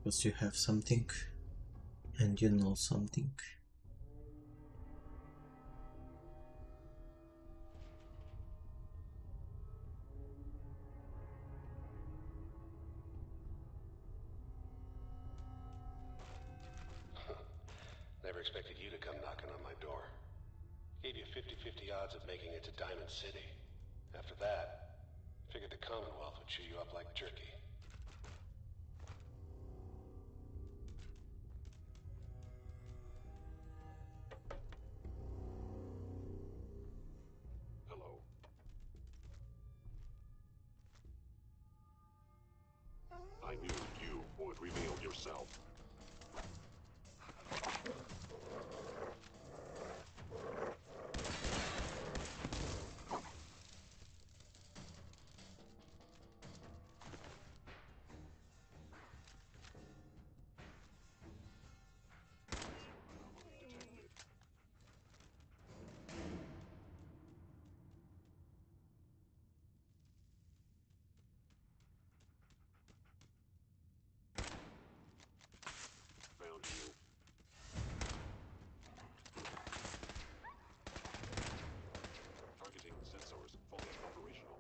Because you have something and you know something. Never expected you to come knocking on my door. Gave you 50-50 odds of making it to Diamond City. After that, figured the Commonwealth would chew you up like jerky. Hello. I knew you would reveal yourself. Found you. Targeting sensors fully operational.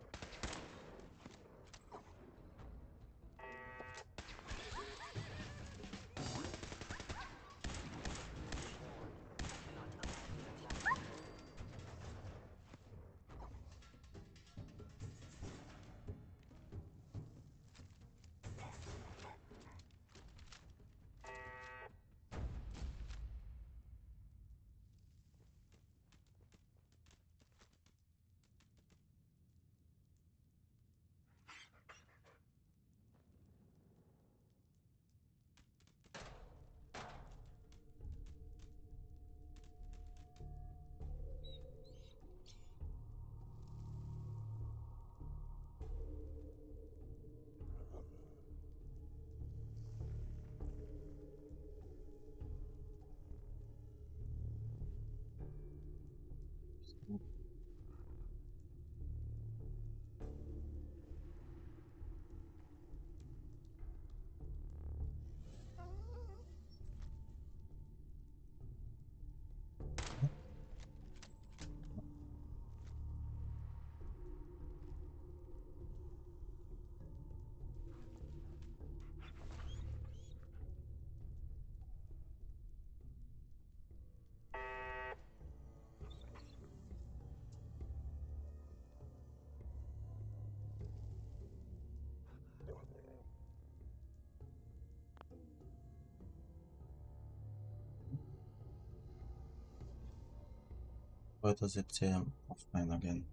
Why does it say I'm offline again?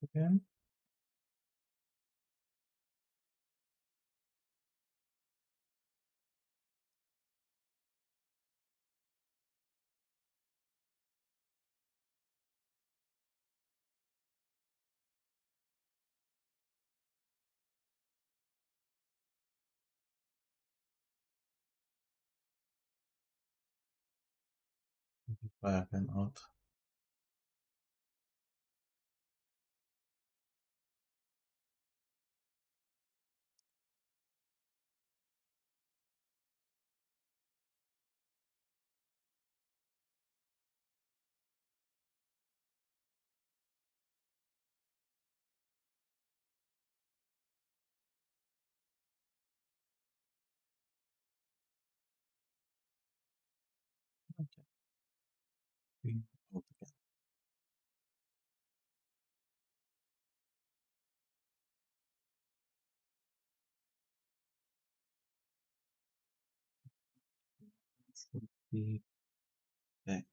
Again? Back and out. Okay. Out again. Should be back.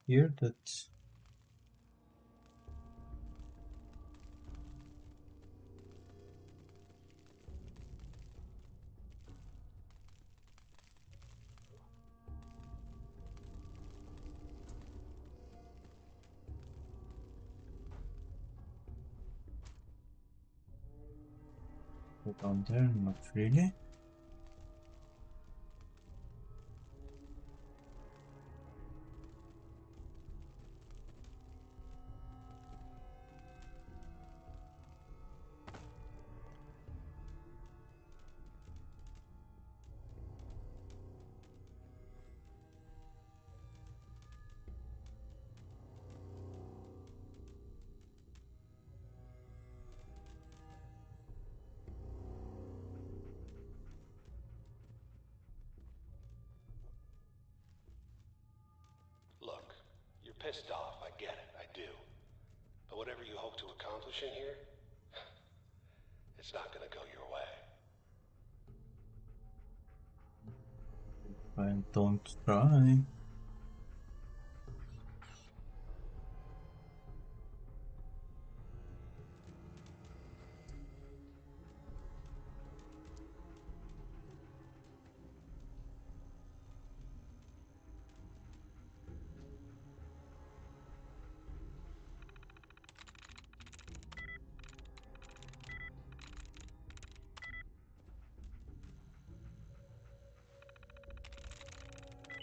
Here that go down there, not really. Look, you're pissed off, I get it, I do. But whatever you hope to accomplish in here, it's not gonna go your way. I don't try.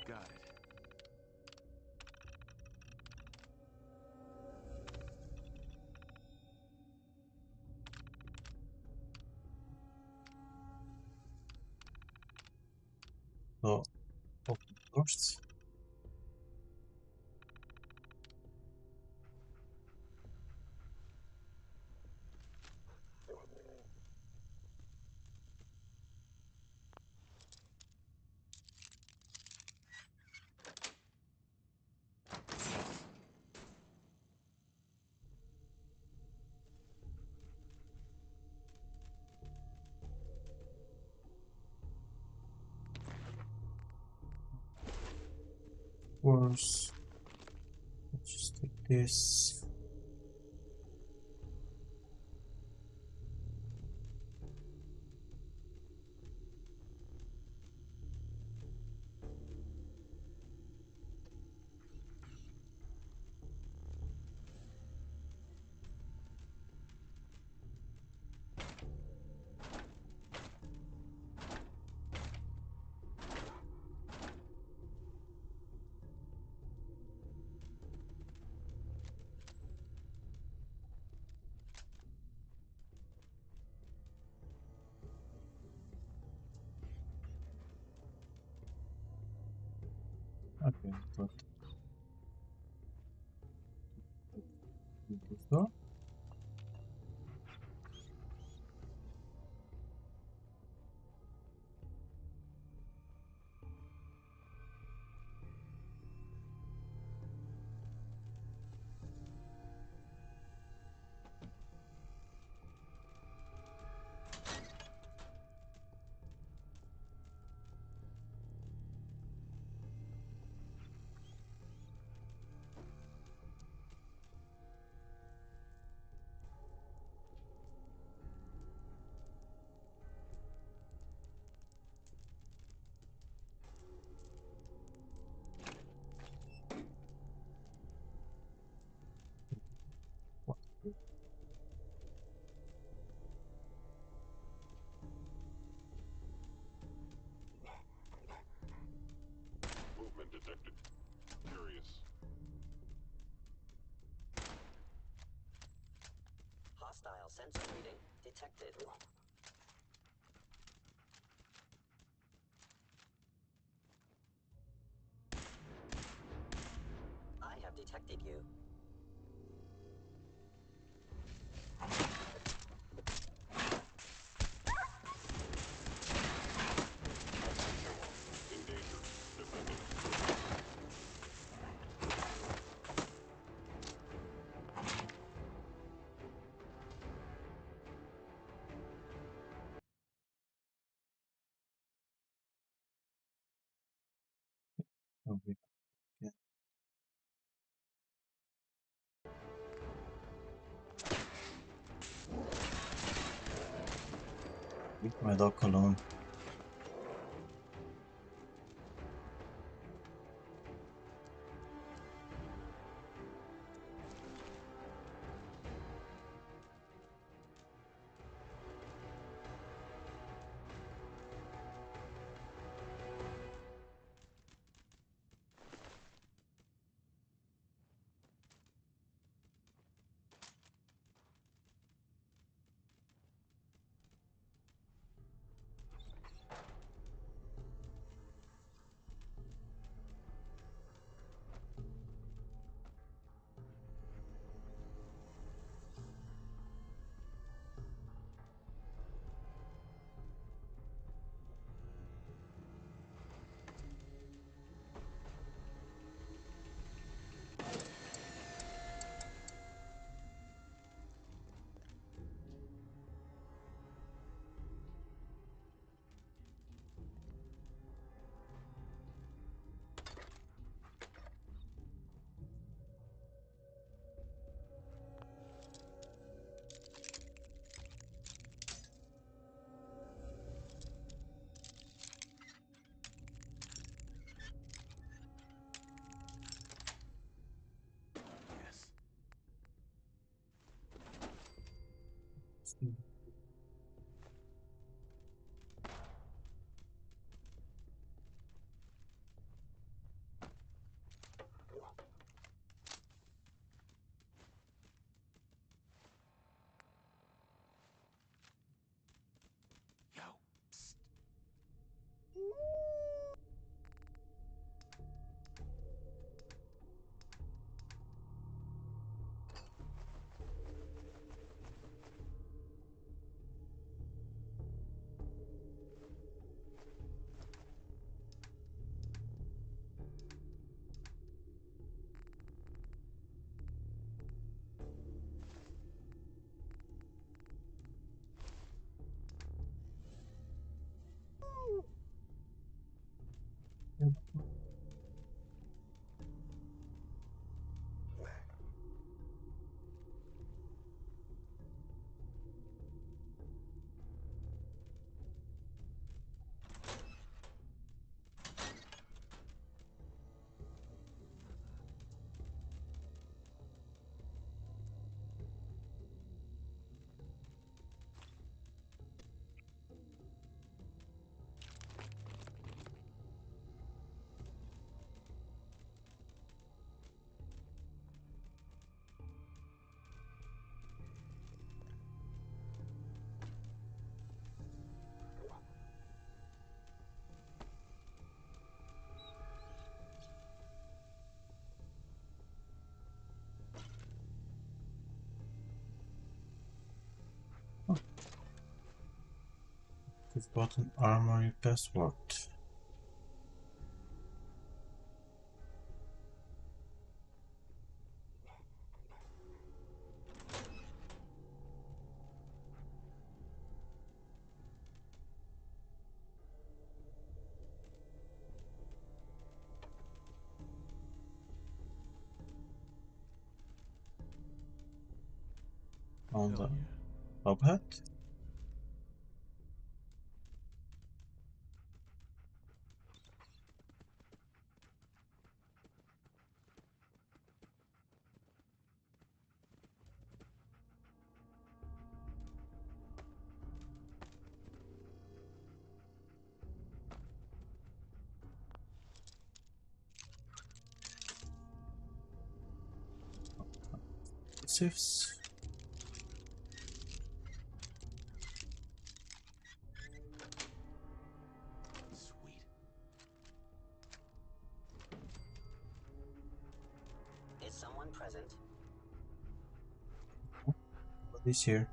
Got it. So open doors. Course. Let's just take this. Okay, but go. Movement detected. Curious. Hostile sensor reading detected. I have detected you. In danger. Defending. Okay. Yeah. Leave my dog alone. We've got an armory password. On the top hat. Sieves. Sweet. Is someone present? What is here?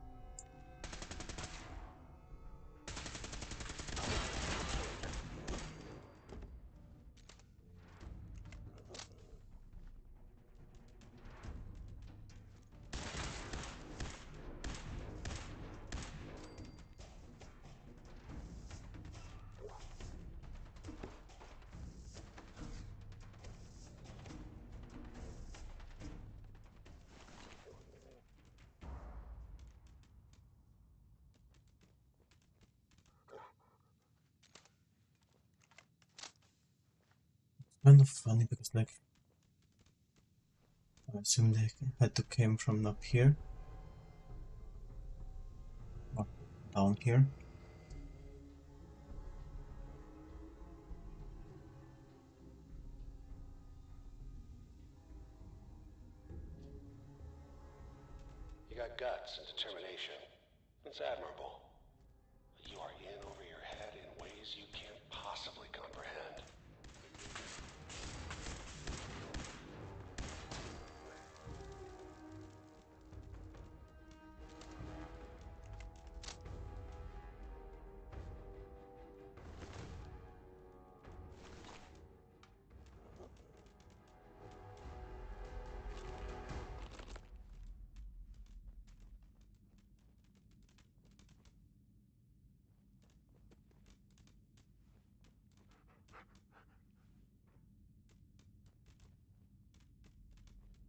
Kind of funny because, like, I assume they had to came from up here or down here. You got guts and determination. It's admirable. But you are in over your head in ways you can't possibly comprehend.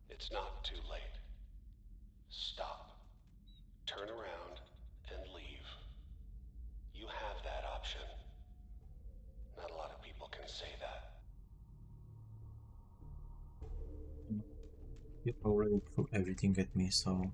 It's not too late. Stop. Turn around and leave. You have that option. Not a lot of people can say that. You already threw everything at me, so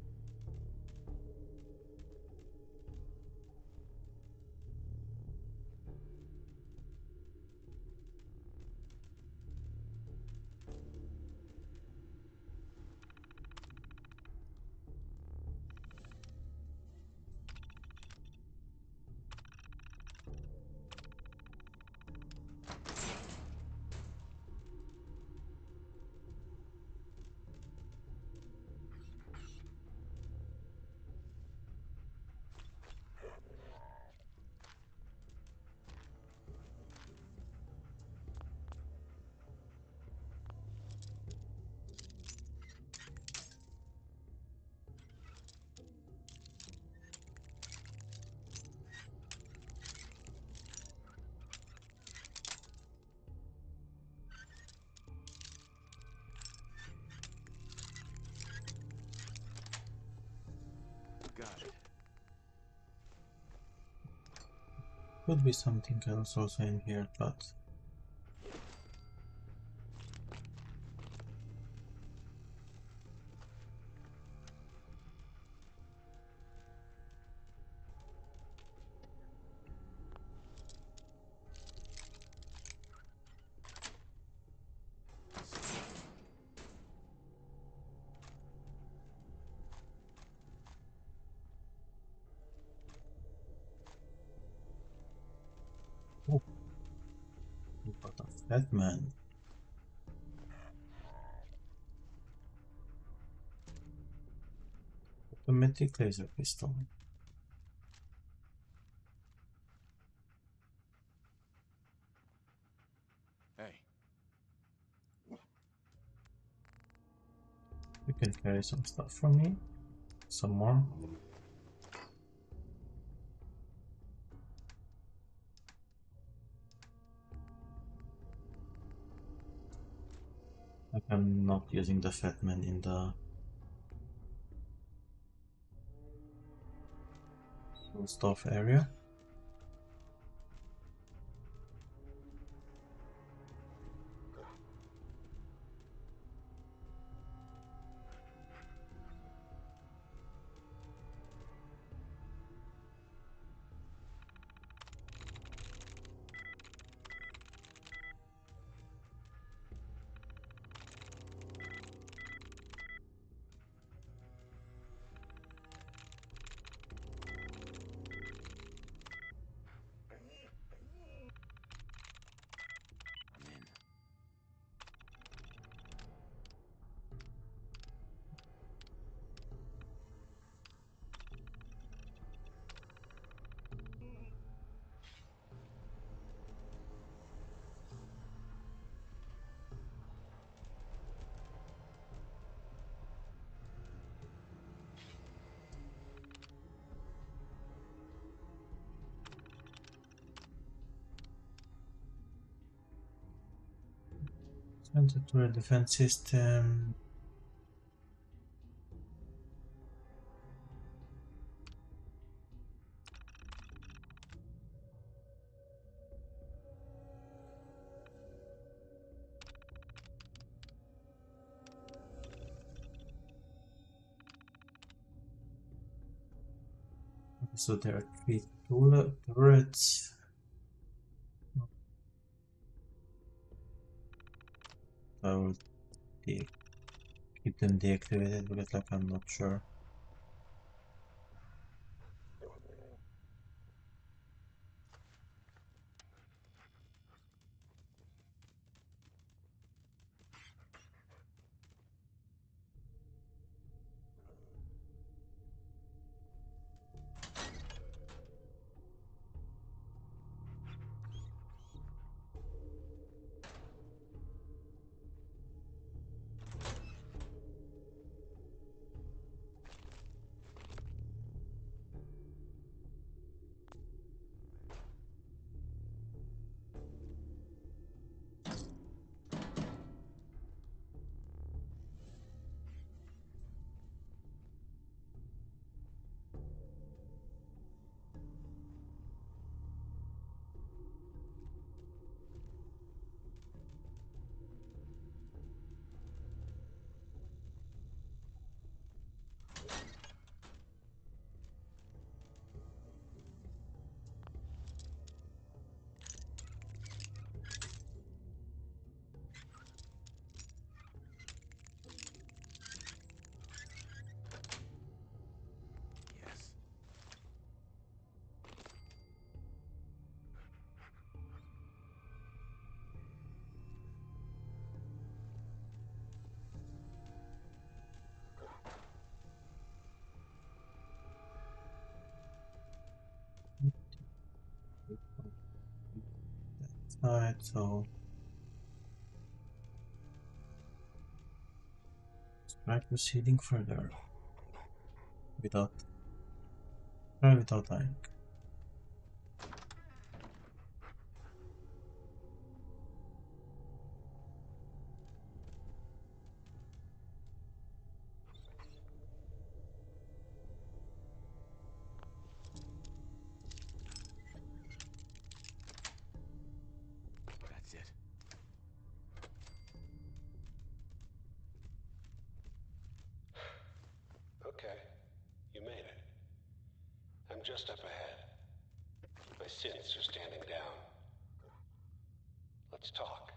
Got it. could be something else also in here, but oh, we got a fat man. Automatic laser pistol. can carry some stuff for me. Some more. Like I'm not using the fat man in the stuff area. Center to a defense system. So there are 3 turrets. I will keep them deactivated because like I'm not sure. Alright, so let's try proceeding further without dying. That's it. Okay, you made it. I'm just up ahead. My synths are standing down. Let's talk.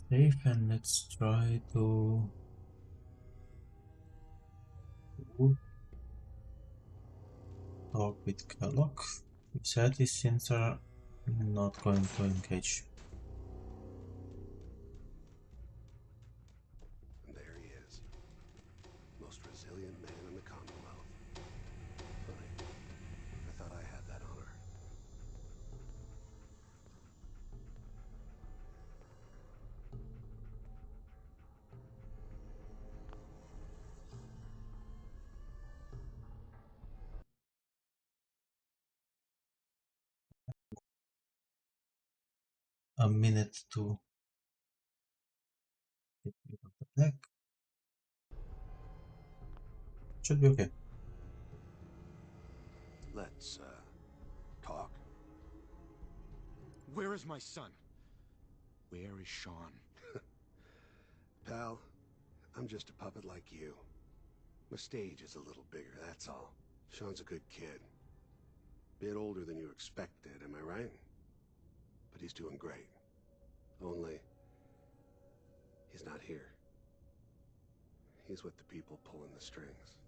Save and let's try to talk with Kellogg. We said these synths are not going to engage. And there he is. Most resilient man in the Commonwealth. Funny. I thought I had that honor. A minute to get rid of the black. Should be okay. Let's, talk. Where is my son? Where is Sean? Pal, I'm just a puppet like you. My stage is a little bigger, that's all. Sean's a good kid. Bit older than you expected, am I right? But he's doing great. Only, he's not here. He's with the people pulling the strings.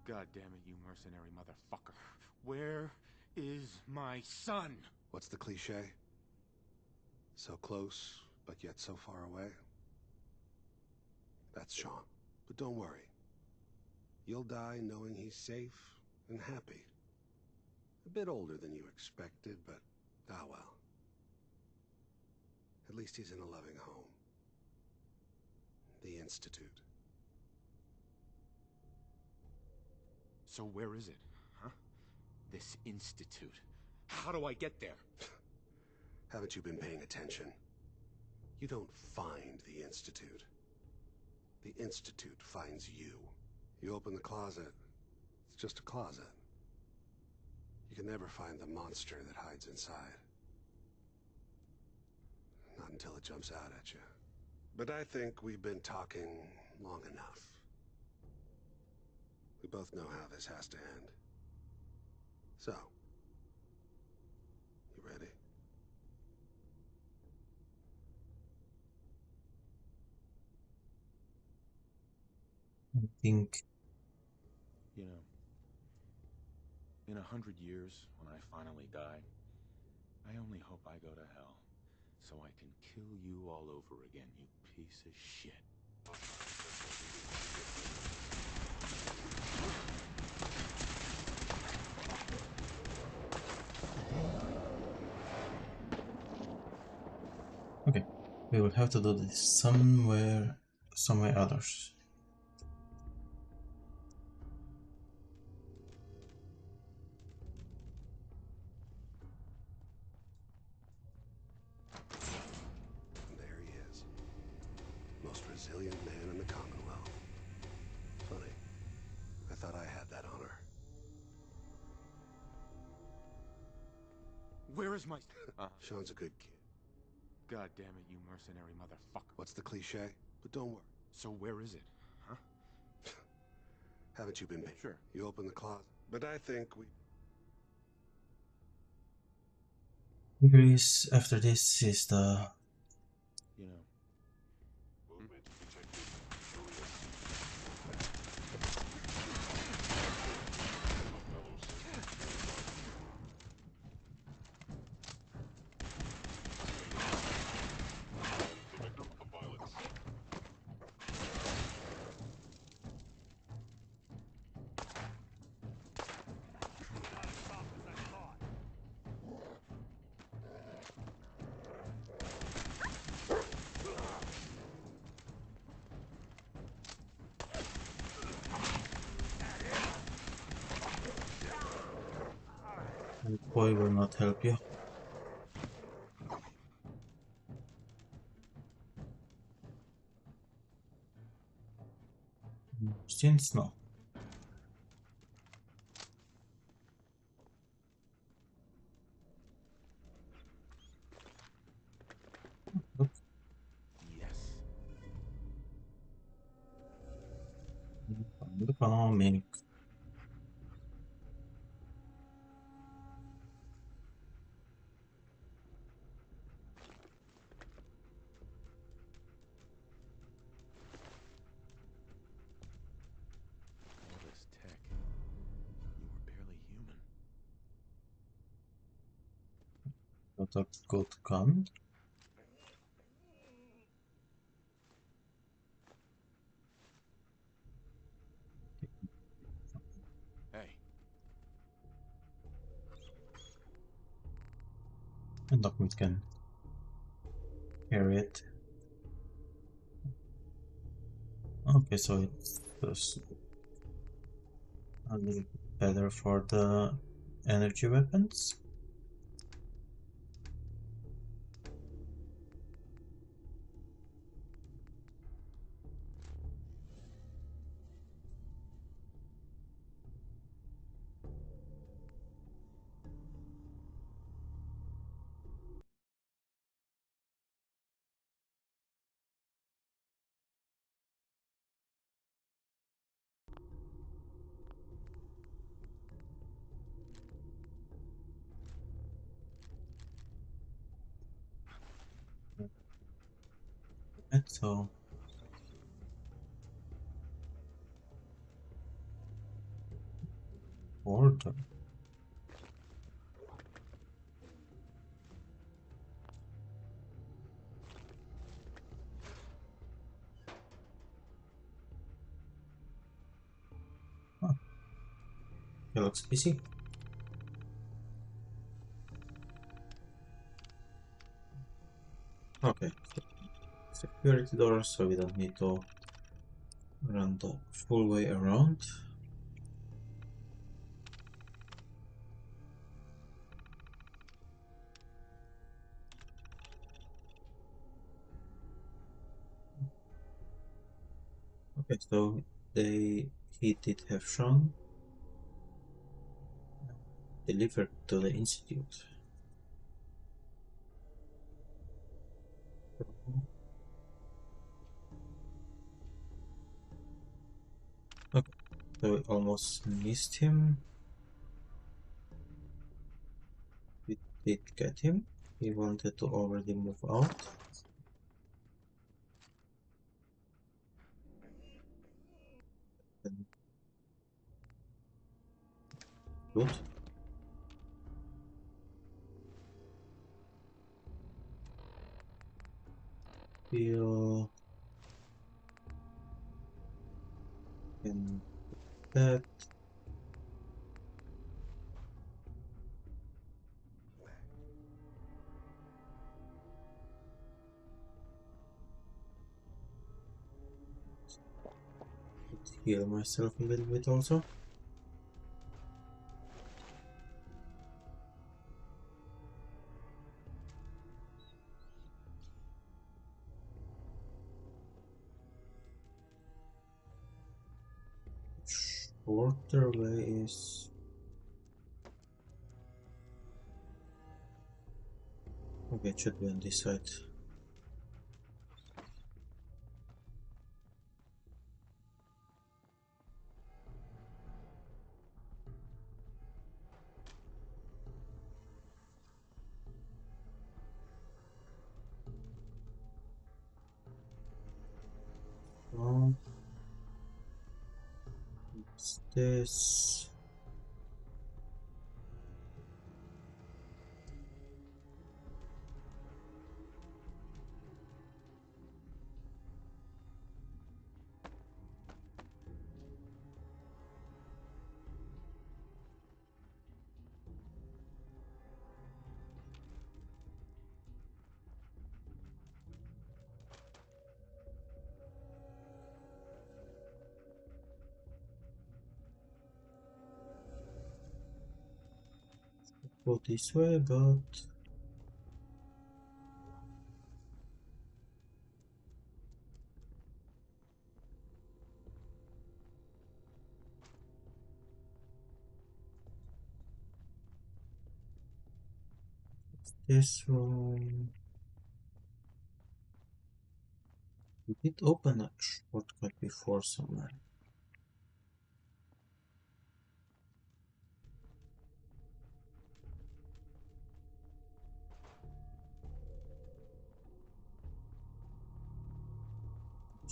God damn it, you mercenary motherfucker. Where is my son? What's the cliche? So close, but yet so far away? That's Sean. But don't worry. You'll die knowing he's safe and happy. A bit older than you expected, but ah well. At least he's in a loving home. The Institute. So where is it, huh? This institute. How do I get there? Haven't you been paying attention? You don't find the Institute. The Institute finds you. You open the closet, it's just a closet. You can never find the monster that hides inside. Not until it jumps out at you. But I think we've been talking long enough. We both know how this has to end. So, you ready? I think. You know, in 100 years, when I finally die, I only hope I go to hell, so I can kill you all over again, you piece of shit. Okay, we will have to do this somewhere others. There he is. Most resilient man in the Commonwealth. Funny. I thought I had that honor. Where is my... Sean's a good kid. God damn it, you mercenary motherfucker. What's the cliche? But don't worry. So where is it, huh? Haven't you been paying? Sure. You open the closet. But I think we... Here is, after this is the... You know. Movement detected. Director of violence. Boy will not help you. Since no. Look. Yes. The comic. Got a good gun. Hey. And document can carry it. Okay, so it's just a little bit better for the energy weapons. And so order. Huh. It looks busy. Okay, so security door, so we don't need to run the full way around. Okay, so he did have Sean delivered to the institute. Okay, so we almost missed him. We did get him. He wanted to already move out. Good. Feel and that. Heal myself a little bit also. Shorter way is okay, it should be on this side. What's this? Go this way, but this one. We did open a shortcut before somewhere.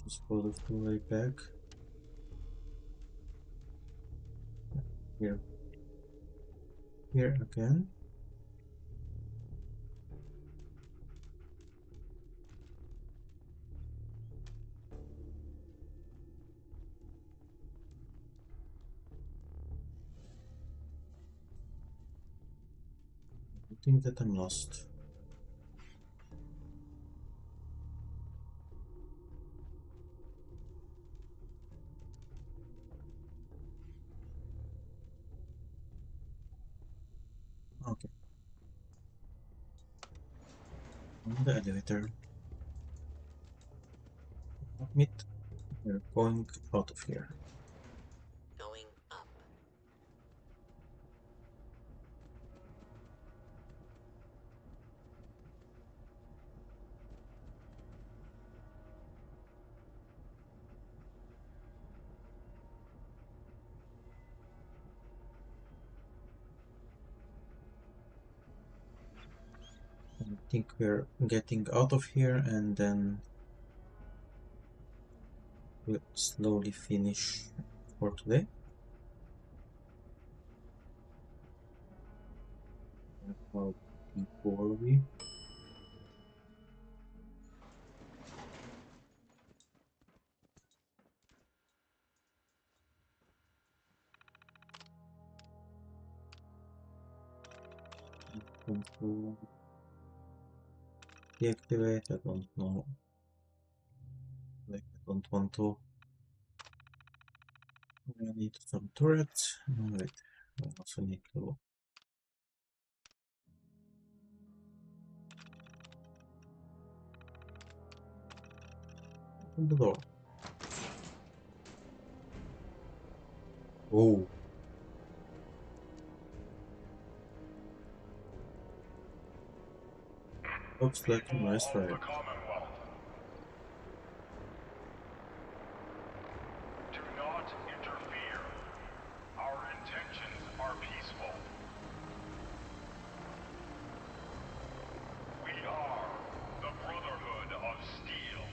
Just go the full way back. Here. Here again. think that I'm lost. Okay. On the elevator. Admit, we're going out of here. Going up. I think we're getting out of here and then we'll slowly finish for today. About before we control deactivate, I don't know. Like I don't want to. I need some turrets. Wait, I also need to open the door. Oh. Looks like a nice ride. The Commonwealth. Do not interfere. Our intentions are peaceful. We are the Brotherhood of Steel.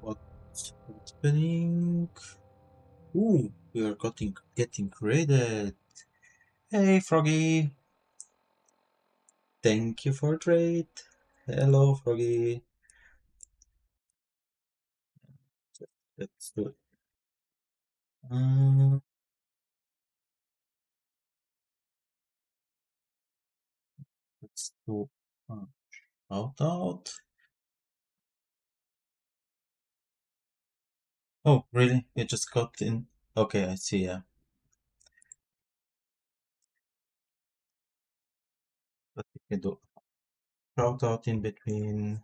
What's happening? Ooh, we are getting raided. Hey, Froggy. Thank you for trade. Hello, Froggy. Let's do it. Let's do out. Oh, really? You just got in? Okay, I see, yeah. But we can do out in between.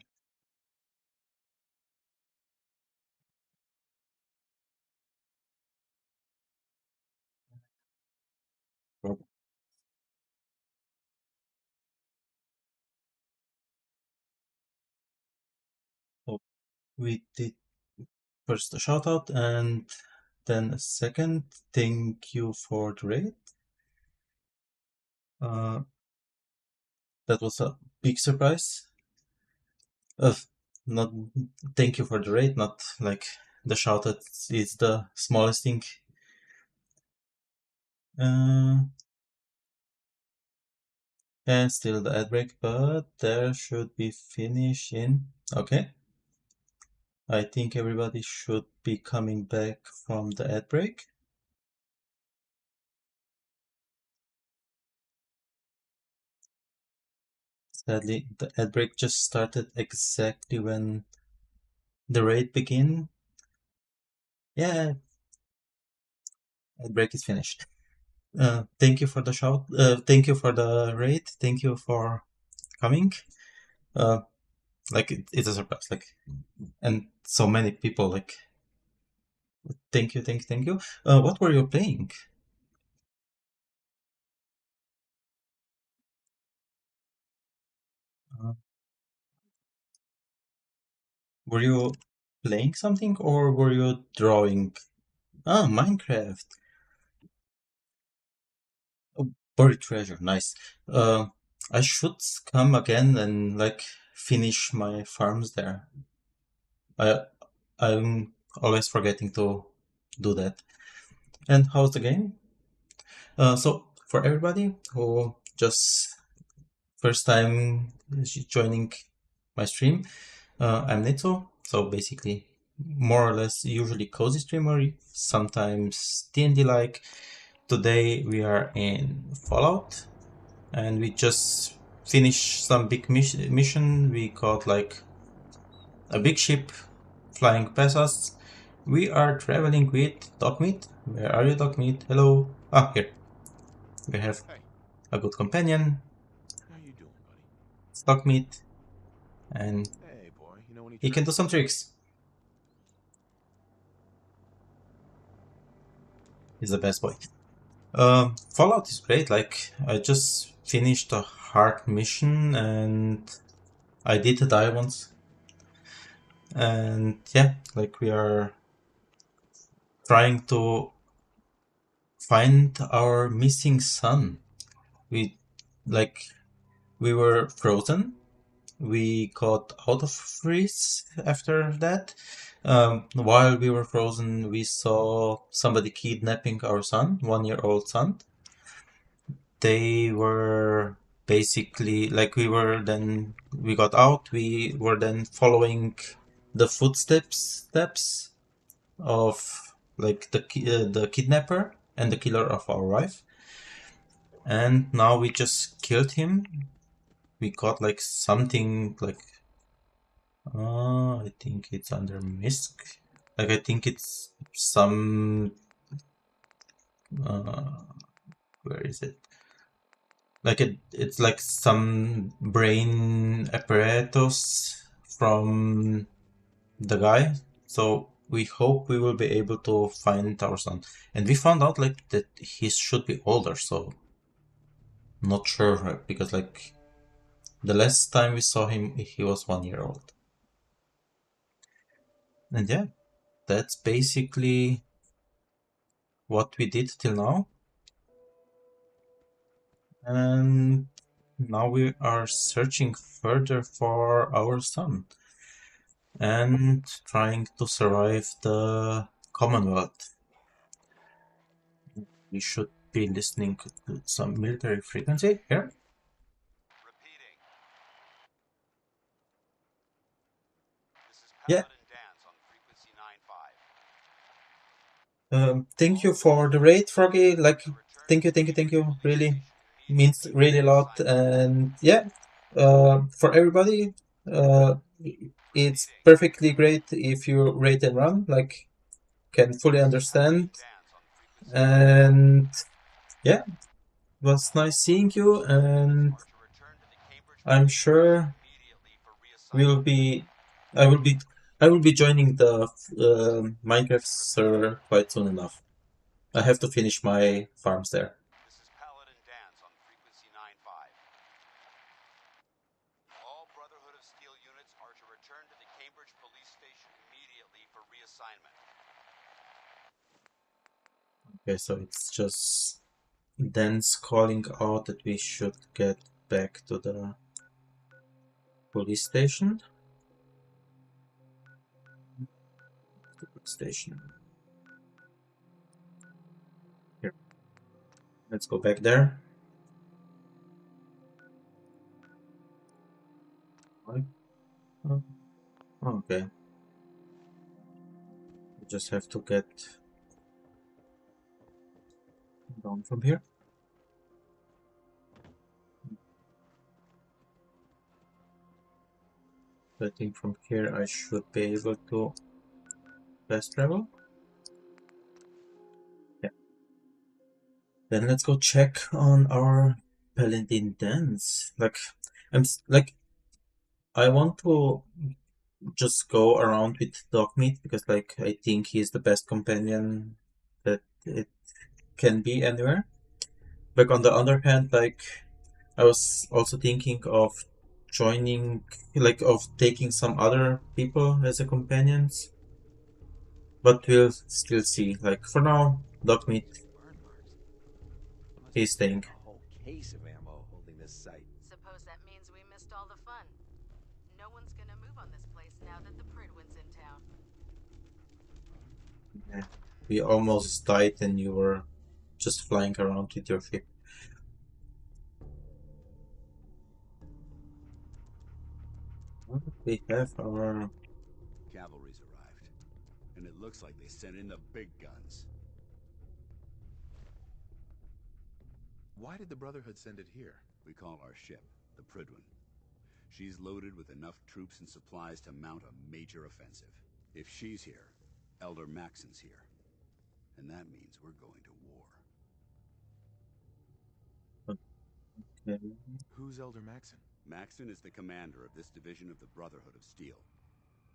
Oh, we did first a shout out and then a second thank you for the raid. That was a big surprise. Not thank you for the raid, not like the shout out is the smallest thing. And still the ad break, but there should be finish in. Okay. I think everybody should be coming back from the ad break. Sadly, the ad break just started exactly when the raid began. Yeah, ad break is finished. Thank you for the shout. Thank you for the raid. Thank you for coming. Like it's a surprise. Like, and so many people. Like, thank you. What were you playing? Were you playing something or were you drawing? Ah, Minecraft. Oh, buried treasure, nice. I should come again and like finish my farms there. I'm always forgetting to do that. And how's the game? So for everybody who just first time joining my stream, I'm Nitso. So basically, more or less, usually cozy streamer, sometimes D&D like. Today we are in Fallout, and we just finished some big mission. We caught like a big ship flying past us. We are traveling with Dogmeat. Where are you, Dogmeat? Hello. Ah, here. We have a good companion. How you doing, buddy? It's Dogmeat, and Hey, boy. You know any he can do some tricks. He's the best boy. Fallout is great. Like, I just finished a hard mission and I did die once. And yeah, like we are trying to find our missing son. We were frozen. We got out of freeze after that. While we were frozen, we saw somebody kidnapping our son, 1-year-old son. They were basically like we got out. We were then following the steps of like the kidnapper and the killer of our wife, and now we just killed him. We got like something like I think it's under misc. Like I think it's some where is it? Like it's like some brain apparatus from the guy. So we hope we will be able to find our son. And we found out like that he should be older, so not sure because like the last time we saw him he was 1-year-old. And yeah, that's basically what we did till now. And now we are searching further for our son and trying to survive the Commonwealth. We should be listening to some military frequency here. Yeah. Thank you for the raid, Froggy. Like, thank you. Really means really a lot. And yeah, for everybody, it's perfectly great if you raid and run. Like, can fully understand. And yeah, it was nice seeing you. And I'm sure I will be joining the Minecraft server quite soon enough. I have to finish my farms there. All Brotherhood of Steel units are to return to the Cambridge police station immediately for reassignment. Okay, so it's just Dan's calling out that we should get back to the police station. Here. Let's go back there. Okay. We just have to get down from here. I think from here I should be able to fast travel. Yeah. Then let's go check on our paladin dance. I want to just go around with Dogmeat because like I think he's the best companion that it can be anywhere. But on the other hand, like I was also thinking of joining, like of taking some other people as a companions. But we'll still see. Like for now, Dogmeat, he's staying. Case of ammo holding this site. suppose that means we missed all the fun. No one's gonna move on this place now that the Pridwin's in town. Yeah. We almost died and you were just flying around with your ship. Well, we have our... Cavalry's arrived, and it looks like they sent in the big guns. Why did the Brotherhood send it here? We call our ship the Pridwin. She's loaded with enough troops and supplies to mount a major offensive. If she's here, Elder Maxon's here. And that means we're going to war. Okay. Who's Elder Maxon? Maxon is the commander of this division of the Brotherhood of Steel.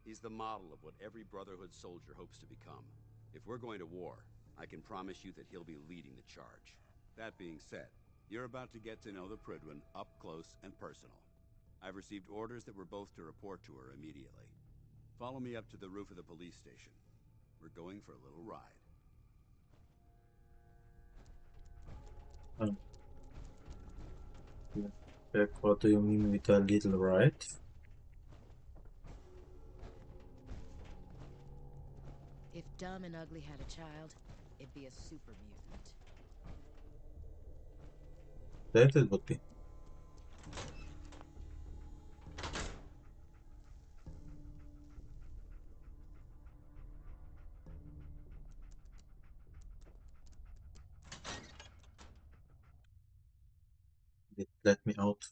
He's the model of what every Brotherhood soldier hopes to become. If we're going to war, I can promise you that he'll be leading the charge. That being said, you're about to get to know the Pridwin up close and personal. I've received orders that we're both to report to her immediately. Follow me up to the roof of the police station. We're going for a little ride. Check, what do you mean with a little ride? If Dumb and Ugly had a child, it'd be a super mutant. That it would be. Let me out.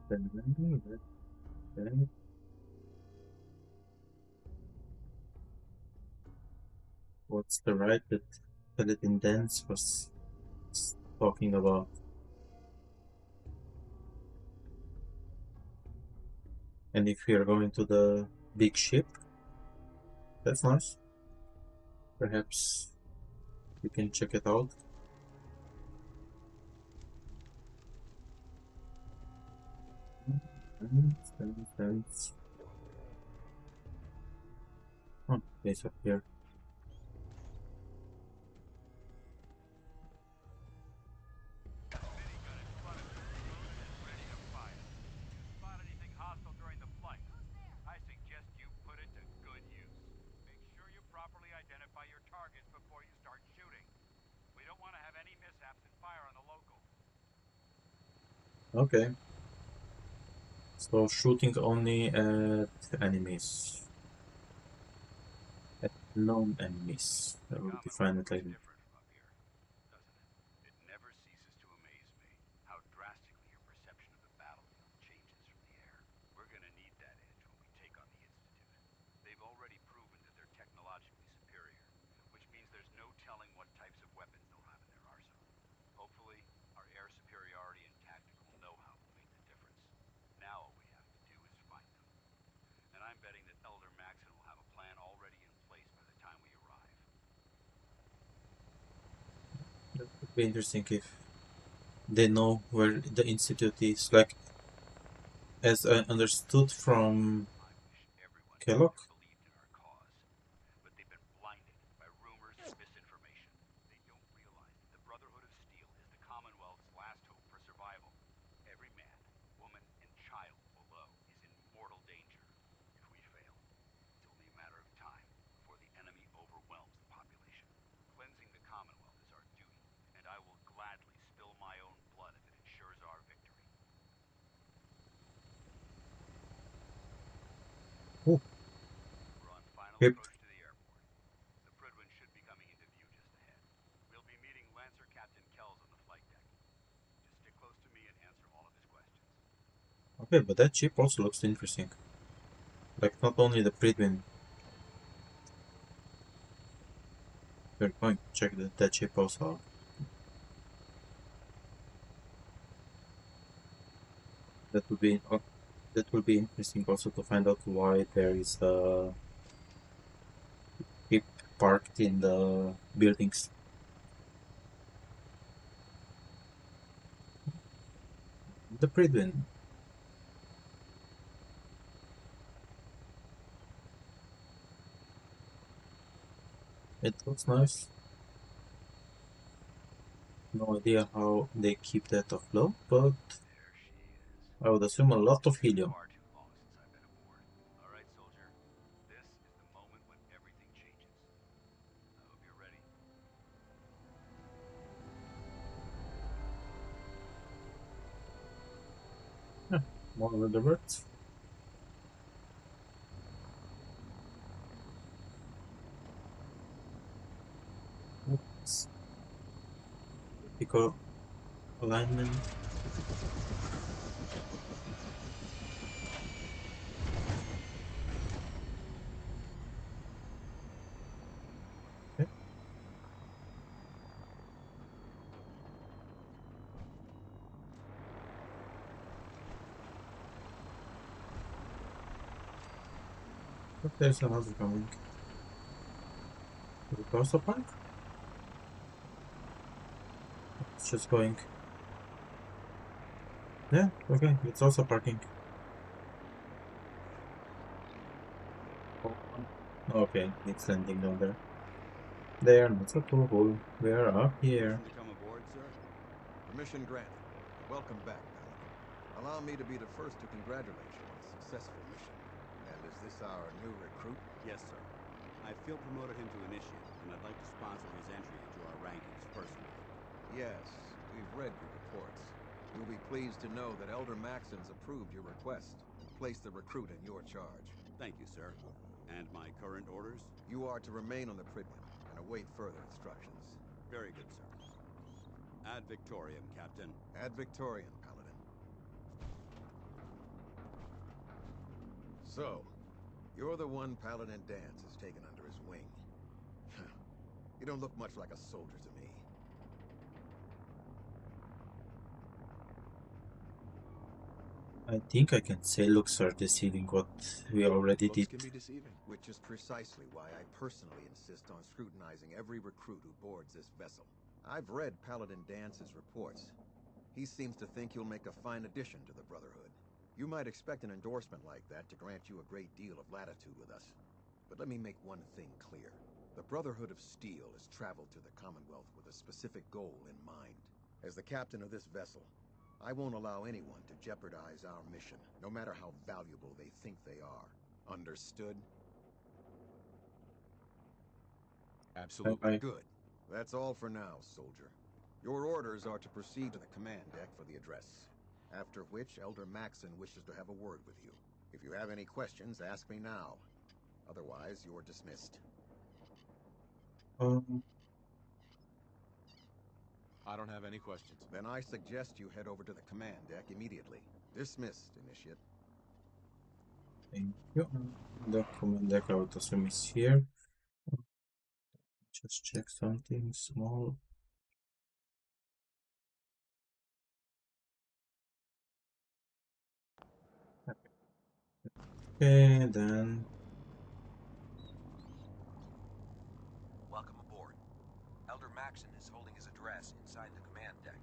Okay. What's the ride that Paladin Dance was talking about? And if we are going to the big ship, that's nice. Perhaps we can check it out. Oh, it's up here. Okay. So shooting only at enemies. At known enemies. I will define it like that. It never ceases to amaze me how drastically your perception of the battlefield changes from the air. We're gonna need that edge when we take on the Institute. They've already proven that they're technologically superior, which means there's no telling what types of weapons they'll have in their arsenal. Hopefully, our air superiority and tactical know-how will make the difference. Now all we have to do is find them. And I'm betting that Elder Maxon will have a plan already in place by the time we arrive. That would be interesting if they know where the Institute is. Like, as I understood from Kellogg. But they've been blinded by rumors and misinformation. They don't realize that the Brotherhood of Steel is the Commonwealth's last hope for survival. Every man, woman, and child below is in mortal danger. If we fail, it's only a matter of time before the enemy overwhelms the population. Cleansing the Commonwealth is our duty, and I will gladly spill my own blood if it ensures our victory. Ooh. We're on final Yep. approach to the airport. The Pridwin should be coming into view just ahead. We'll be meeting Lancer Captain Kells on the flight deck. Just stick close to me and answer all of his questions. Okay, but that ship also looks interesting. Like, not only the Pridwin. We're going to check that ship also out. That will be interesting also to find out why there is a ship parked in the buildings. The Pridwin. It looks nice. No idea how they keep that afloat, but I would assume a lot of helium. Far too long since I've been aboard. All right, soldier. This is the moment when everything changes. I hope you're ready. More with the birds. Oops. Typical alignment. Okay. But there's another coming. Is it also park? It's just going. Yeah, okay, it's also parking. Okay, it's landing down there. They are not so cool. We are up here. To come aboard, sir? Permission granted. Welcome back, Paladin. Allow me to be the first to congratulate you on a successful mission. And is this our new recruit? Yes, sir. I feel promoted him to initiate, and I'd like to sponsor his entry into our rankings personally. Yes, we've read your reports. You'll be pleased to know that Elder Maxon's approved your request to place the recruit in your charge. Thank you, sir. And my current orders? You are to remain on the Prydwen and await further instructions. Very good, sir. Ad Victoriam, Captain. Ad Victoriam, Paladin. So, you're the one Paladin Danse has taken under his wing. You don't look much like a soldier to me. I think I can say looks are deceiving what we already did. Looks can be deceiving, which is precisely why I personally insist on scrutinizing every recruit who boards this vessel. I've read Paladin Dance's reports. He seems to think you'll make a fine addition to the Brotherhood. You might expect an endorsement like that to grant you a great deal of latitude with us. But let me make one thing clear. The Brotherhood of Steel has traveled to the Commonwealth with a specific goal in mind. As the captain of this vessel, I won't allow anyone to jeopardize our mission, no matter how valuable they think they are. Understood? Absolutely. Good. That's all for now, soldier. Your orders are to proceed to the command deck for the address. After which, Elder Maxon wishes to have a word with you. If you have any questions, ask me now. Otherwise, you're dismissed. I don't have any questions. Then I suggest you head over to the command deck immediately. Dismissed, Initiate. Thank you. The command deck, I would assume, is here. Just check something small. Okay, then. Welcome aboard. Elder Maxon is holding his address inside the command deck.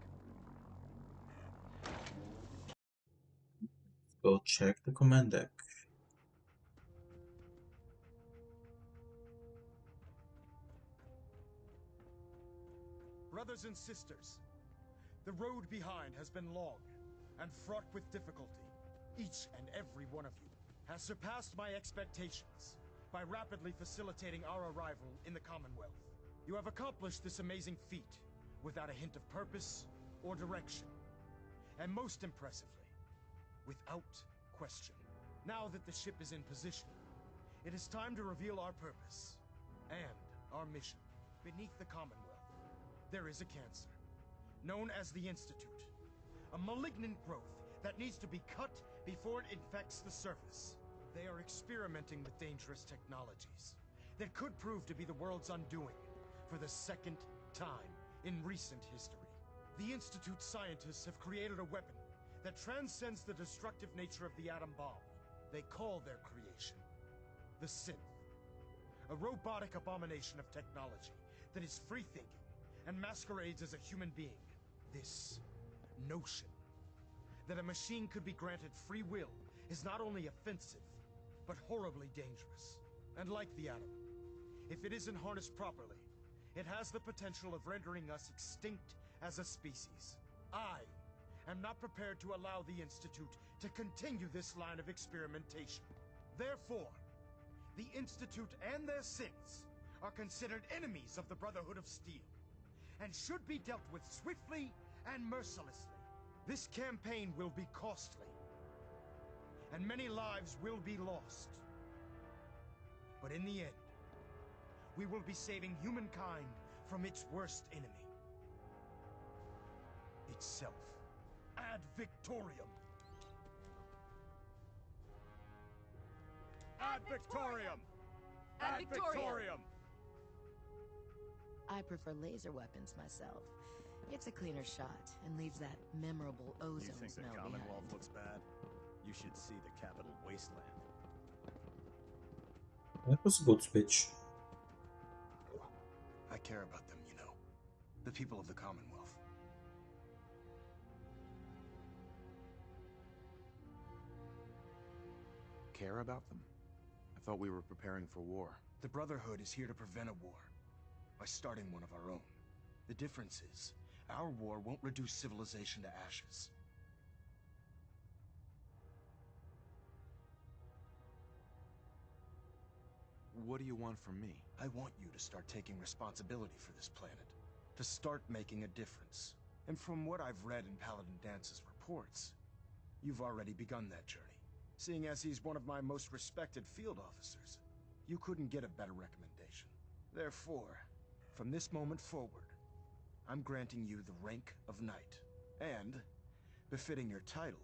Go check the command deck. Brothers and sisters, the road behind has been long and fraught with difficulty. Each and every one of you has surpassed my expectations by rapidly facilitating our arrival in the Commonwealth. You have accomplished this amazing feat without a hint of purpose or direction. And most impressively, without question. Now that the ship is in position, it is time to reveal our purpose and our mission. Beneath the Commonwealth, there is a cancer, known as the Institute. A malignant growth that needs to be cut before it infects the surface. They are experimenting with dangerous technologies that could prove to be the world's undoing for the second time in recent history. The Institute's scientists have created a weapon that transcends the destructive nature of the atom bomb. They call their creation the Synth, a robotic abomination of technology that is free-thinking and masquerades as a human being. This notion that a machine could be granted free will is not only offensive, but horribly dangerous. And like the atom, if it isn't harnessed properly, it has the potential of rendering us extinct as a species. I am not prepared to allow the Institute to continue this line of experimentation. Therefore, the Institute and their synths are considered enemies of the Brotherhood of Steel, and should be dealt with swiftly and mercilessly. This campaign will be costly, and many lives will be lost. But in the end, we will be saving humankind from its worst enemy. Itself. Ad Victorium! Ad Victorium! Ad Victorium! I prefer laser weapons myself. It's a cleaner shot and leaves that memorable ozone You think the smell Commonwealth behind. looks bad? You should see the capital Wasteland. That was a good speech. I care about them, you know. The people of the Commonwealth. Care about them? I thought we were preparing for war. The Brotherhood is here to prevent a war by starting one of our own. The difference is, our war won't reduce civilization to ashes. What do you want from me? I want you to start taking responsibility for this planet. To start making a difference. And from what I've read in Paladin Dance's reports, you've already begun that journey. Seeing as he's one of my most respected field officers, you couldn't get a better recommendation. Therefore, from this moment forward, I'm granting you the rank of Knight. And, befitting your title,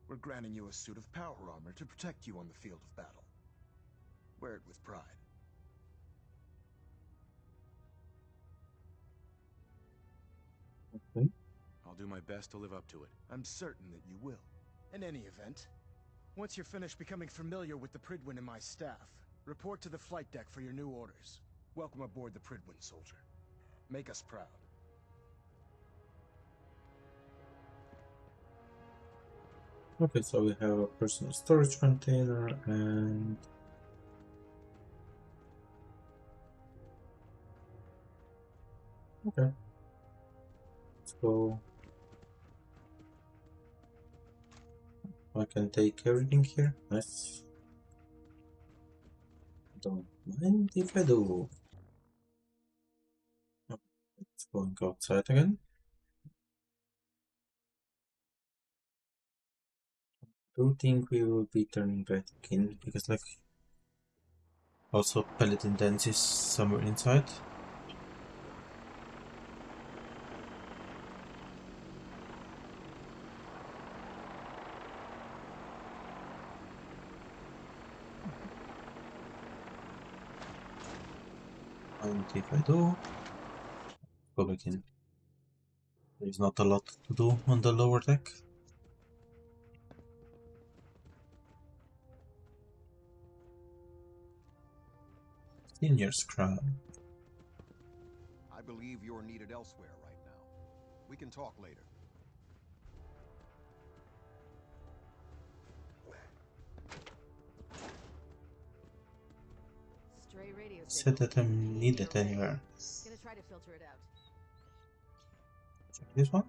we're granting you a suit of power armor to protect you on the field of battle. Wear it with pride. Okay. I'll do my best to live up to it. I'm certain that you will. In any event, once you're finished becoming familiar with the Pridwin and my staff, report to the flight deck for your new orders. Welcome aboard the Pridwin, soldier. Make us proud. Okay, so we have a personal storage container and okay. Let's go. I can take everything here. Nice. Don't mind if I do. Oh, it's going outside again. Do think we will be turning back in because like also Paladin Dance is somewhere inside. And if I do, go back in. There's not a lot to do on the lower deck. Senior's crown. I believe you're needed elsewhere right now. We can talk later. Stray radio Said that I'm needed anywhere. Gonna try to filter it out. Check this one.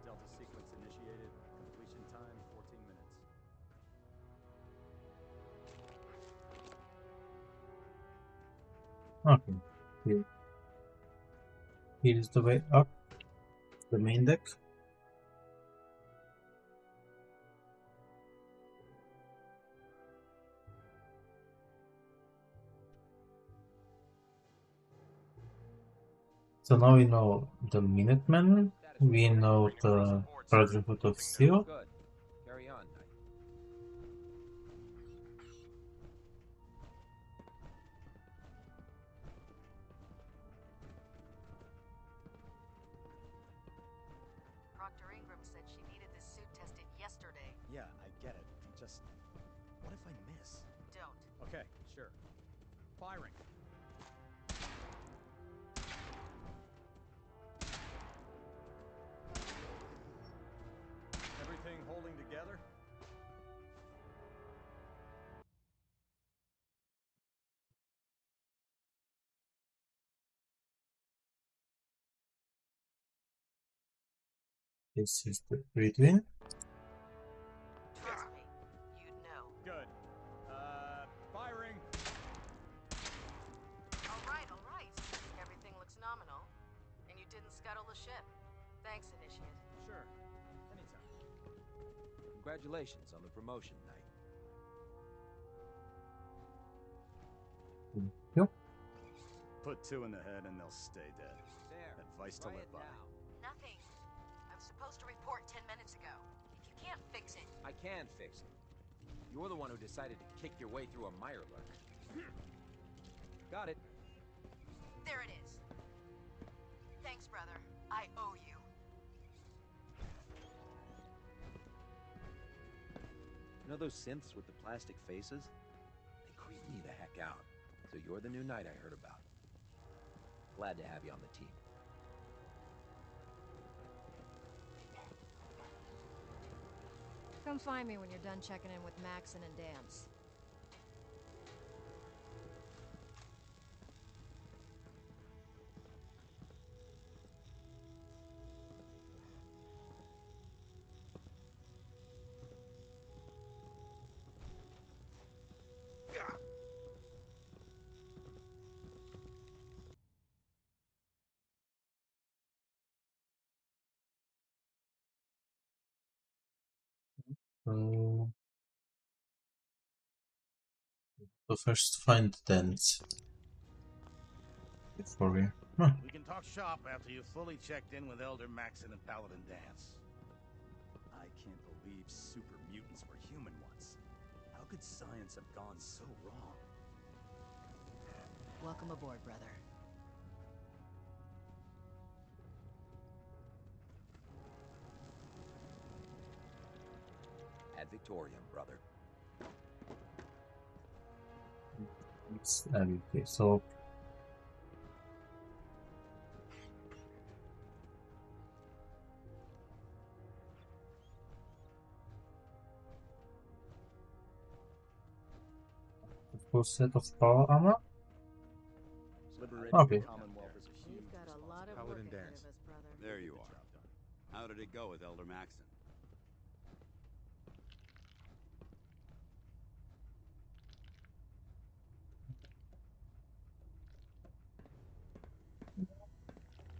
Delta sequence initiated. Completion time 14 minutes. Okay. Here is the way up the main deck. So now we know the Minutemen, we know the Brotherhood of Steel. Good. Carry on. Proctor Ingram said she needed this suit tested yesterday. Yeah, I get it. Just, what if I miss? Don't. Okay, sure. Firing. This is the between. Trust me, you'd know. Good. Firing. All right. Everything looks nominal. And you didn't scuttle the ship. Thanks, Initiate. Sure. Anytime. Congratulations on the promotion, Knight. Yep. Put 2 in the head and they'll stay dead. There. Advice to live by. Nothing. I was supposed to report 10 minutes ago. If you can't fix it... I can fix it. You're the one who decided to kick your way through a mirelurk. Got it. There it is. Thanks, brother. I owe you. You know those synths with the plastic faces? They creep me the heck out. So you're the new knight I heard about. Glad to have you on the team. Come find me when you're done checking in with Maxon and Dance. So first find Dance before we... Huh. We can talk shop after you've fully checked in with Elder Maxon and Paladin Dance. I can't believe super mutants were human once. How could science have gone so wrong? Welcome aboard, brother. Ad Victoriam, brother. It's okay, so the full set of power armor. Liberating Okay. the Commonwealth is a huge We've got a lot of work ahead of us, brother. There you are. How did it go with Elder Maxon?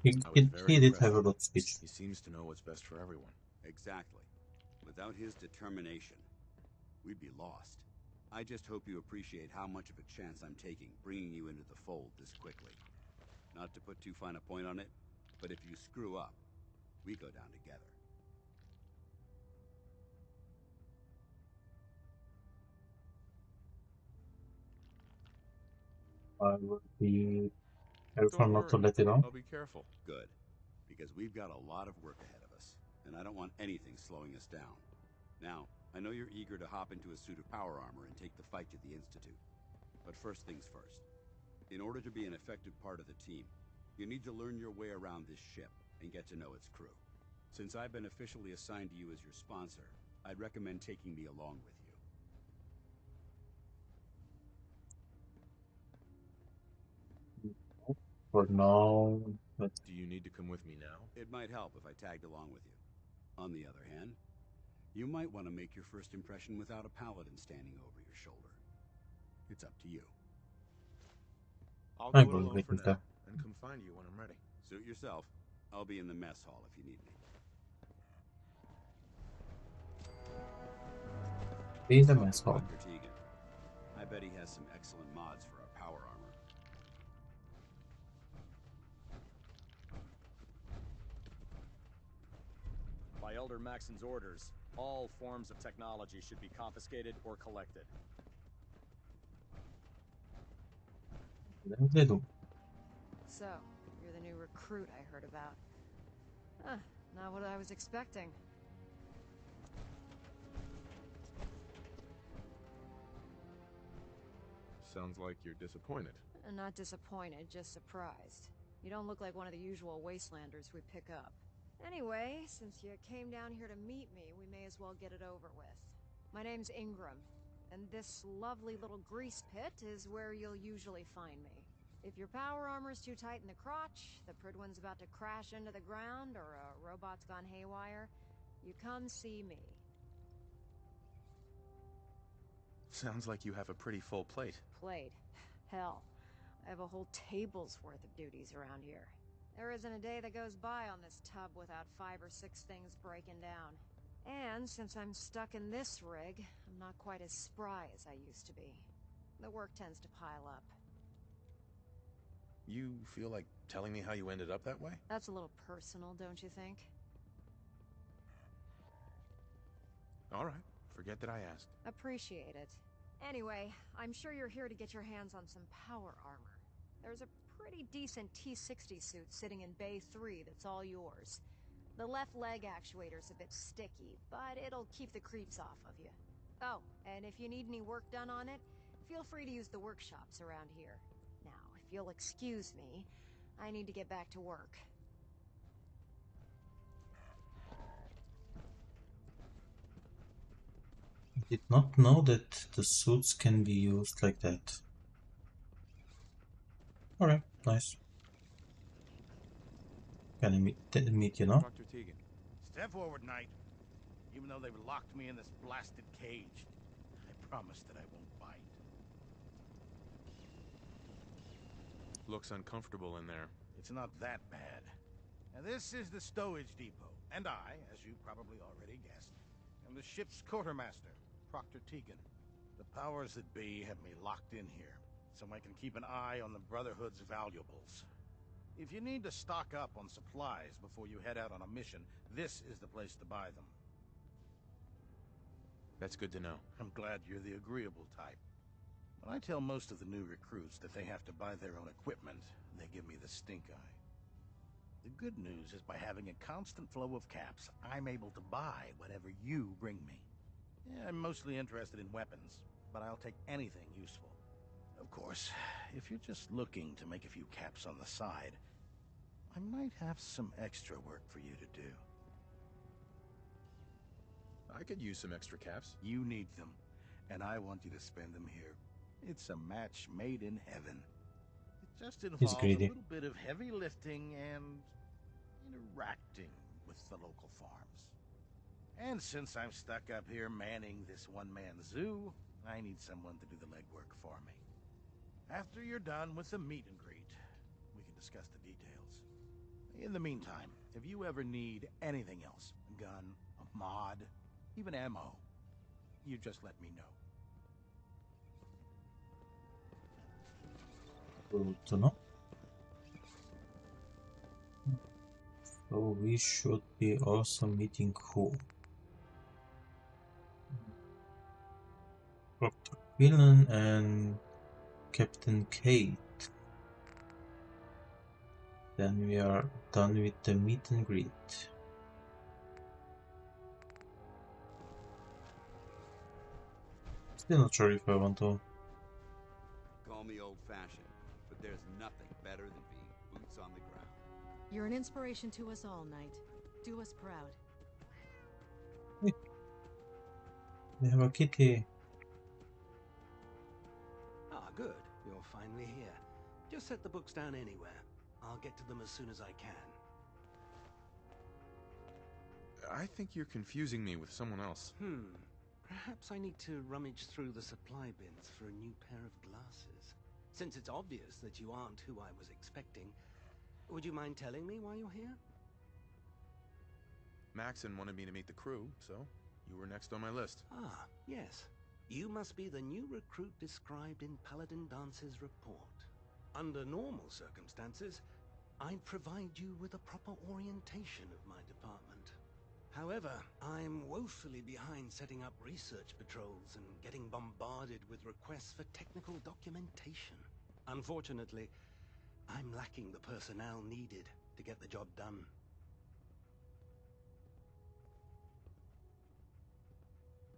He did have a lot of speech. He seems to know what's best for everyone. Exactly. Without his determination, we'd be lost. I just hope you appreciate how much of a chance I'm taking bringing you into the fold this quickly. Not to put too fine a point on it, but if you screw up, we go down together. I will be careful not to let it on. I'll be careful. Good. Because we've got a lot of work ahead of us, and I don't want anything slowing us down. Now, I know you're eager to hop into a suit of power armor and take the fight to the Institute. But first things first. In order to be an effective part of the team, you need to learn your way around this ship and get to know its crew. Since I've been officially assigned to you as your sponsor, I'd recommend taking me along with you. For now, but Do you need to come with me now? It might help if I tagged along with you. On the other hand, you might want to make your first impression without a paladin standing over your shoulder. It's up to you. I'll I'm go going alone with for it, now, and come find you when I'm ready. Suit yourself. I'll be in the mess hall if you need me. be the mess hall. Dr. Tegan. I bet he has some excellent mods for our power armor. By Elder Maxon's orders, all forms of technology should be confiscated or collected. They do. So, you're the new recruit I heard about. Huh, not what I was expecting. Sounds like you're disappointed. Not disappointed, just surprised. You don't look like one of the usual Wastelanders we pick up. Anyway, since you came down here to meet me, we may as well get it over with. My name's Ingram, and this lovely little grease pit is where you'll usually find me. If your power armor's too tight in the crotch, the Pridwin's about to crash into the ground, or a robot's gone haywire, you come see me. Sounds like you have a pretty full plate. Plate? Hell, I have a whole table's worth of duties around here. There isn't a day that goes by on this tub without 5 or 6 things breaking down. And since I'm stuck in this rig, I'm not quite as spry as I used to be. The work tends to pile up. You feel like telling me how you ended up that way? That's a little personal, don't you think? All right, forget that I asked. Appreciate it. Anyway, I'm sure you're here to get your hands on some power armor. There's a pretty decent T-60 suit sitting in Bay 3 that's all yours. The left leg actuator's a bit sticky, but it'll keep the creeps off of you. Oh, and if you need any work done on it, feel free to use the workshops around here. Now, if you'll excuse me, I need to get back to work. I did not know that the suits can be used like that. Alright, nice. Can I meet you now? Dr. Tegan. Step forward, Knight. Even though they've locked me in this blasted cage, I promise that I won't bite. Looks uncomfortable in there. It's not that bad. Now, this is the stowage depot, and I, as you probably already guessed, am the ship's quartermaster, Proctor Tegan. The powers that be have me locked in here, so I can keep an eye on the Brotherhood's valuables. If you need to stock up on supplies before you head out on a mission, this is the place to buy them. That's good to know. I'm glad you're the agreeable type. When I tell most of the new recruits that they have to buy their own equipment, they give me the stink eye. The good news is by having a constant flow of caps, I'm able to buy whatever you bring me. Yeah, I'm mostly interested in weapons, but I'll take anything useful. Of course, if you're just looking to make a few caps on the side, I might have some extra work for you to do. I could use some extra caps. You need them, and I want you to spend them here. It's a match made in heaven. It just involves a little bit of heavy lifting and interacting with the local farms. And since I'm stuck up here manning this one-man zoo, I need someone to do the legwork for me. After you're done with the meet and greet, we can discuss the details. In the meantime, if you ever need anything else, a gun, a mod, even ammo, you just let me know. Good to know. So we should be also meeting who? Dr. Quillen and Captain Kate. Then we are done with the meet and greet. Still not sure if I want to. Call me old-fashioned, but there's nothing better than being boots on the ground. You're an inspiration to us all, Knight. Do us proud. Hey. We have a kitty. Ah, good. You're finally here. Just set the books down anywhere. I'll get to them as soon as I can. I think you're confusing me with someone else. Perhaps I need to rummage through the supply bins for a new pair of glasses. Since it's obvious that you aren't who I was expecting, would you mind telling me why you're here? Maxon wanted me to meet the crew, so you were next on my list. Ah, yes. You must be the new recruit described in Paladin Dance's report. Under normal circumstances, I'd provide you with a proper orientation of my department. However, I'm woefully behind setting up research patrols and getting bombarded with requests for technical documentation. Unfortunately, I'm lacking the personnel needed to get the job done.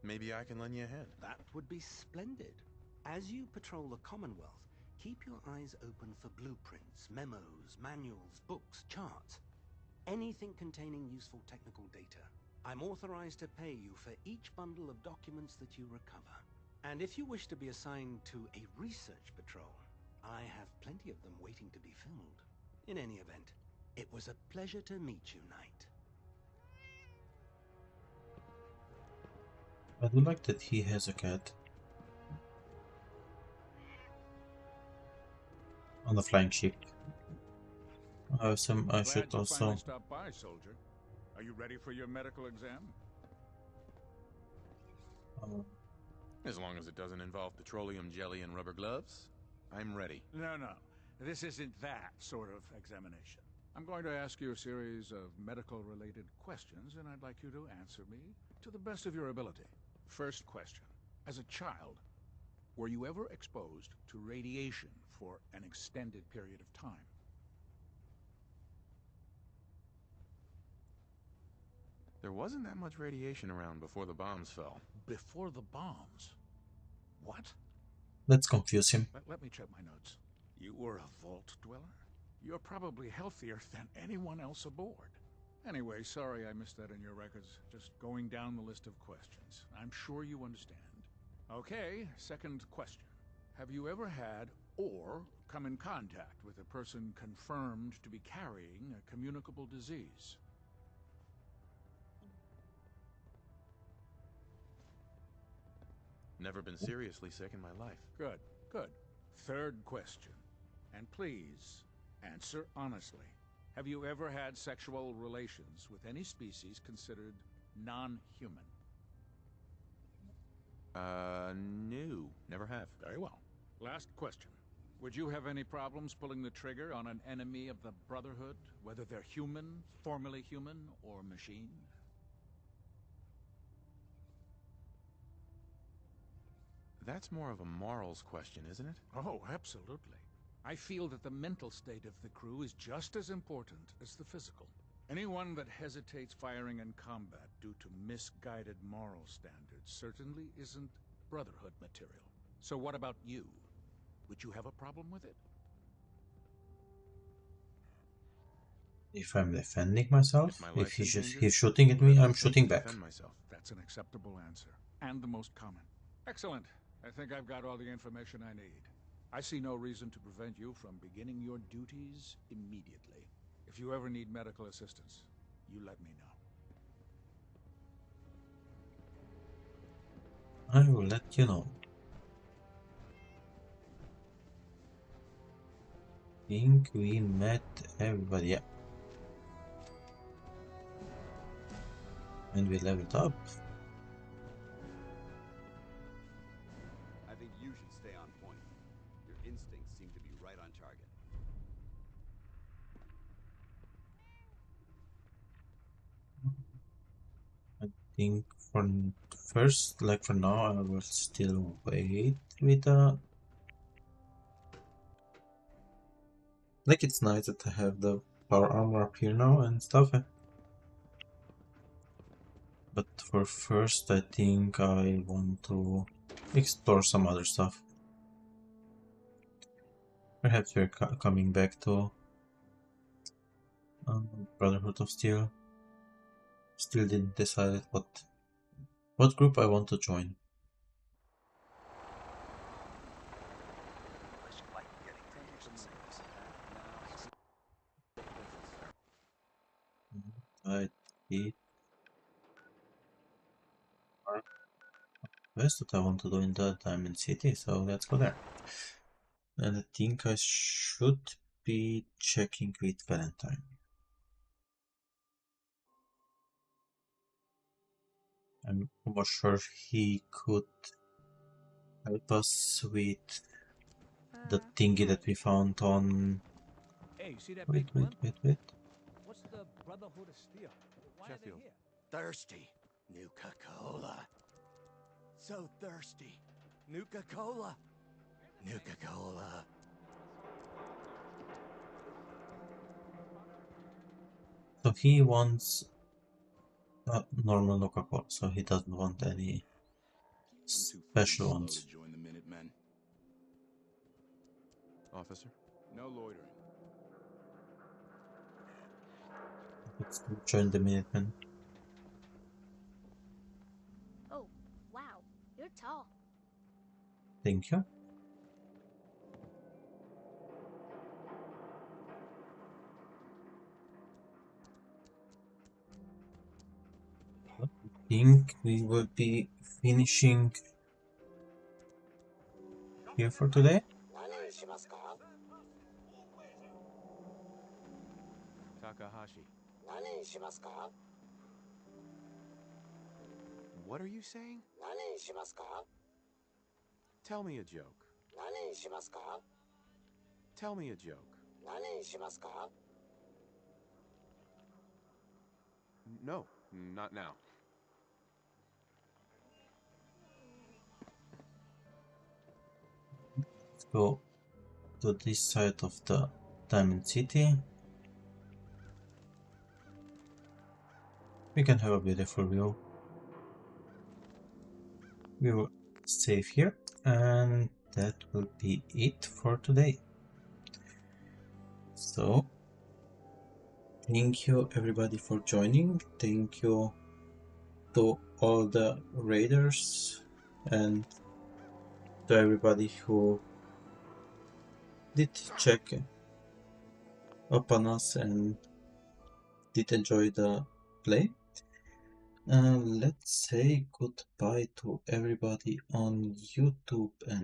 Maybe I can lend you a hand. That would be splendid. As you patrol the Commonwealth, keep your eyes open for blueprints, memos, manuals, books, charts. Anything containing useful technical data. I'm authorized to pay you for each bundle of documents that you recover. And if you wish to be assigned to a research patrol, I have plenty of them waiting to be filled. In any event, it was a pleasure to meet you, Knight. I do like that he has a cat. On the flying ship. I should Glad you also... finally stopped by, soldier. Are you ready for your medical exam? As long as it doesn't involve petroleum jelly and rubber gloves, I'm ready. No. This isn't that sort of examination. I'm going to ask you a series of medical-related questions, and I'd like you to answer me to the best of your ability. First question. As a child, were you ever exposed to radiation for an extended period of time? There wasn't that much radiation around before the bombs fell. Before the bombs? What? Let's confuse him. Let me check my notes. You were a vault dweller? You're probably healthier than anyone else aboard. Anyway, sorry I missed that in your records. Just going down the list of questions. I'm sure you understand. Okay, second question. Have you ever had or come in contact with a person confirmed to be carrying a communicable disease? Never been seriously sick in my life. Good. Third question. And please, answer honestly. Have you ever had sexual relations with any species considered non-human? No. Never have. Very well. Last question. Would you have any problems pulling the trigger on an enemy of the Brotherhood, whether they're human, formerly human, or machine? That's more of a morals question, isn't it? Oh, absolutely. I feel that the mental state of the crew is just as important as the physical. Anyone that hesitates firing in combat due to misguided moral standards certainly isn't Brotherhood material. So what about you? Would you have a problem with it? If I'm defending myself, if he's shooting at me, I'm shooting back. That's an acceptable answer, and the most common. Excellent. I think I've got all the information I need. I see no reason to prevent you from beginning your duties immediately. If you ever need medical assistance, you let me know. I will let you know. Think we met everybody, yeah. And we leveled up. I think you should stay on point. Your instincts seem to be right on target. I think for first, like for now, I will still wait with like it's nice that I have the power armor up here now and stuff. But for first, I think I want to explore some other stuff. Perhaps we're coming back to Brotherhood of Steel. Still didn't decide what group I want to join. I did best that I want to do in the Diamond City, so let's go there. And I think I should be checking with Valentine. I'm not sure if he could help us with the thingy that we found on... Hey, see that wait. What's the Brotherhood of Steel? Why are they here? Thirsty. Nuka-Cola. So thirsty. Nuka-Cola. Nuka-Cola. So he wants normal Nuka-Cola, so he doesn't want any special ones. Join the Minutemen. Officer? No loitering. Let's join the Minutemen. Oh, wow. You're tall. Thank you. think we will be finishing here for today. Takahashi. What are you saying? Tell me a joke. Tell me a joke. No, not now. Let's go to this side of the Diamond City. We can have a beautiful view. We will save here, and that will be it for today. So, thank you everybody for joining. Thank you to all the raiders and to everybody who did check upon us and did enjoy the play. Let's say goodbye to everybody on YouTube and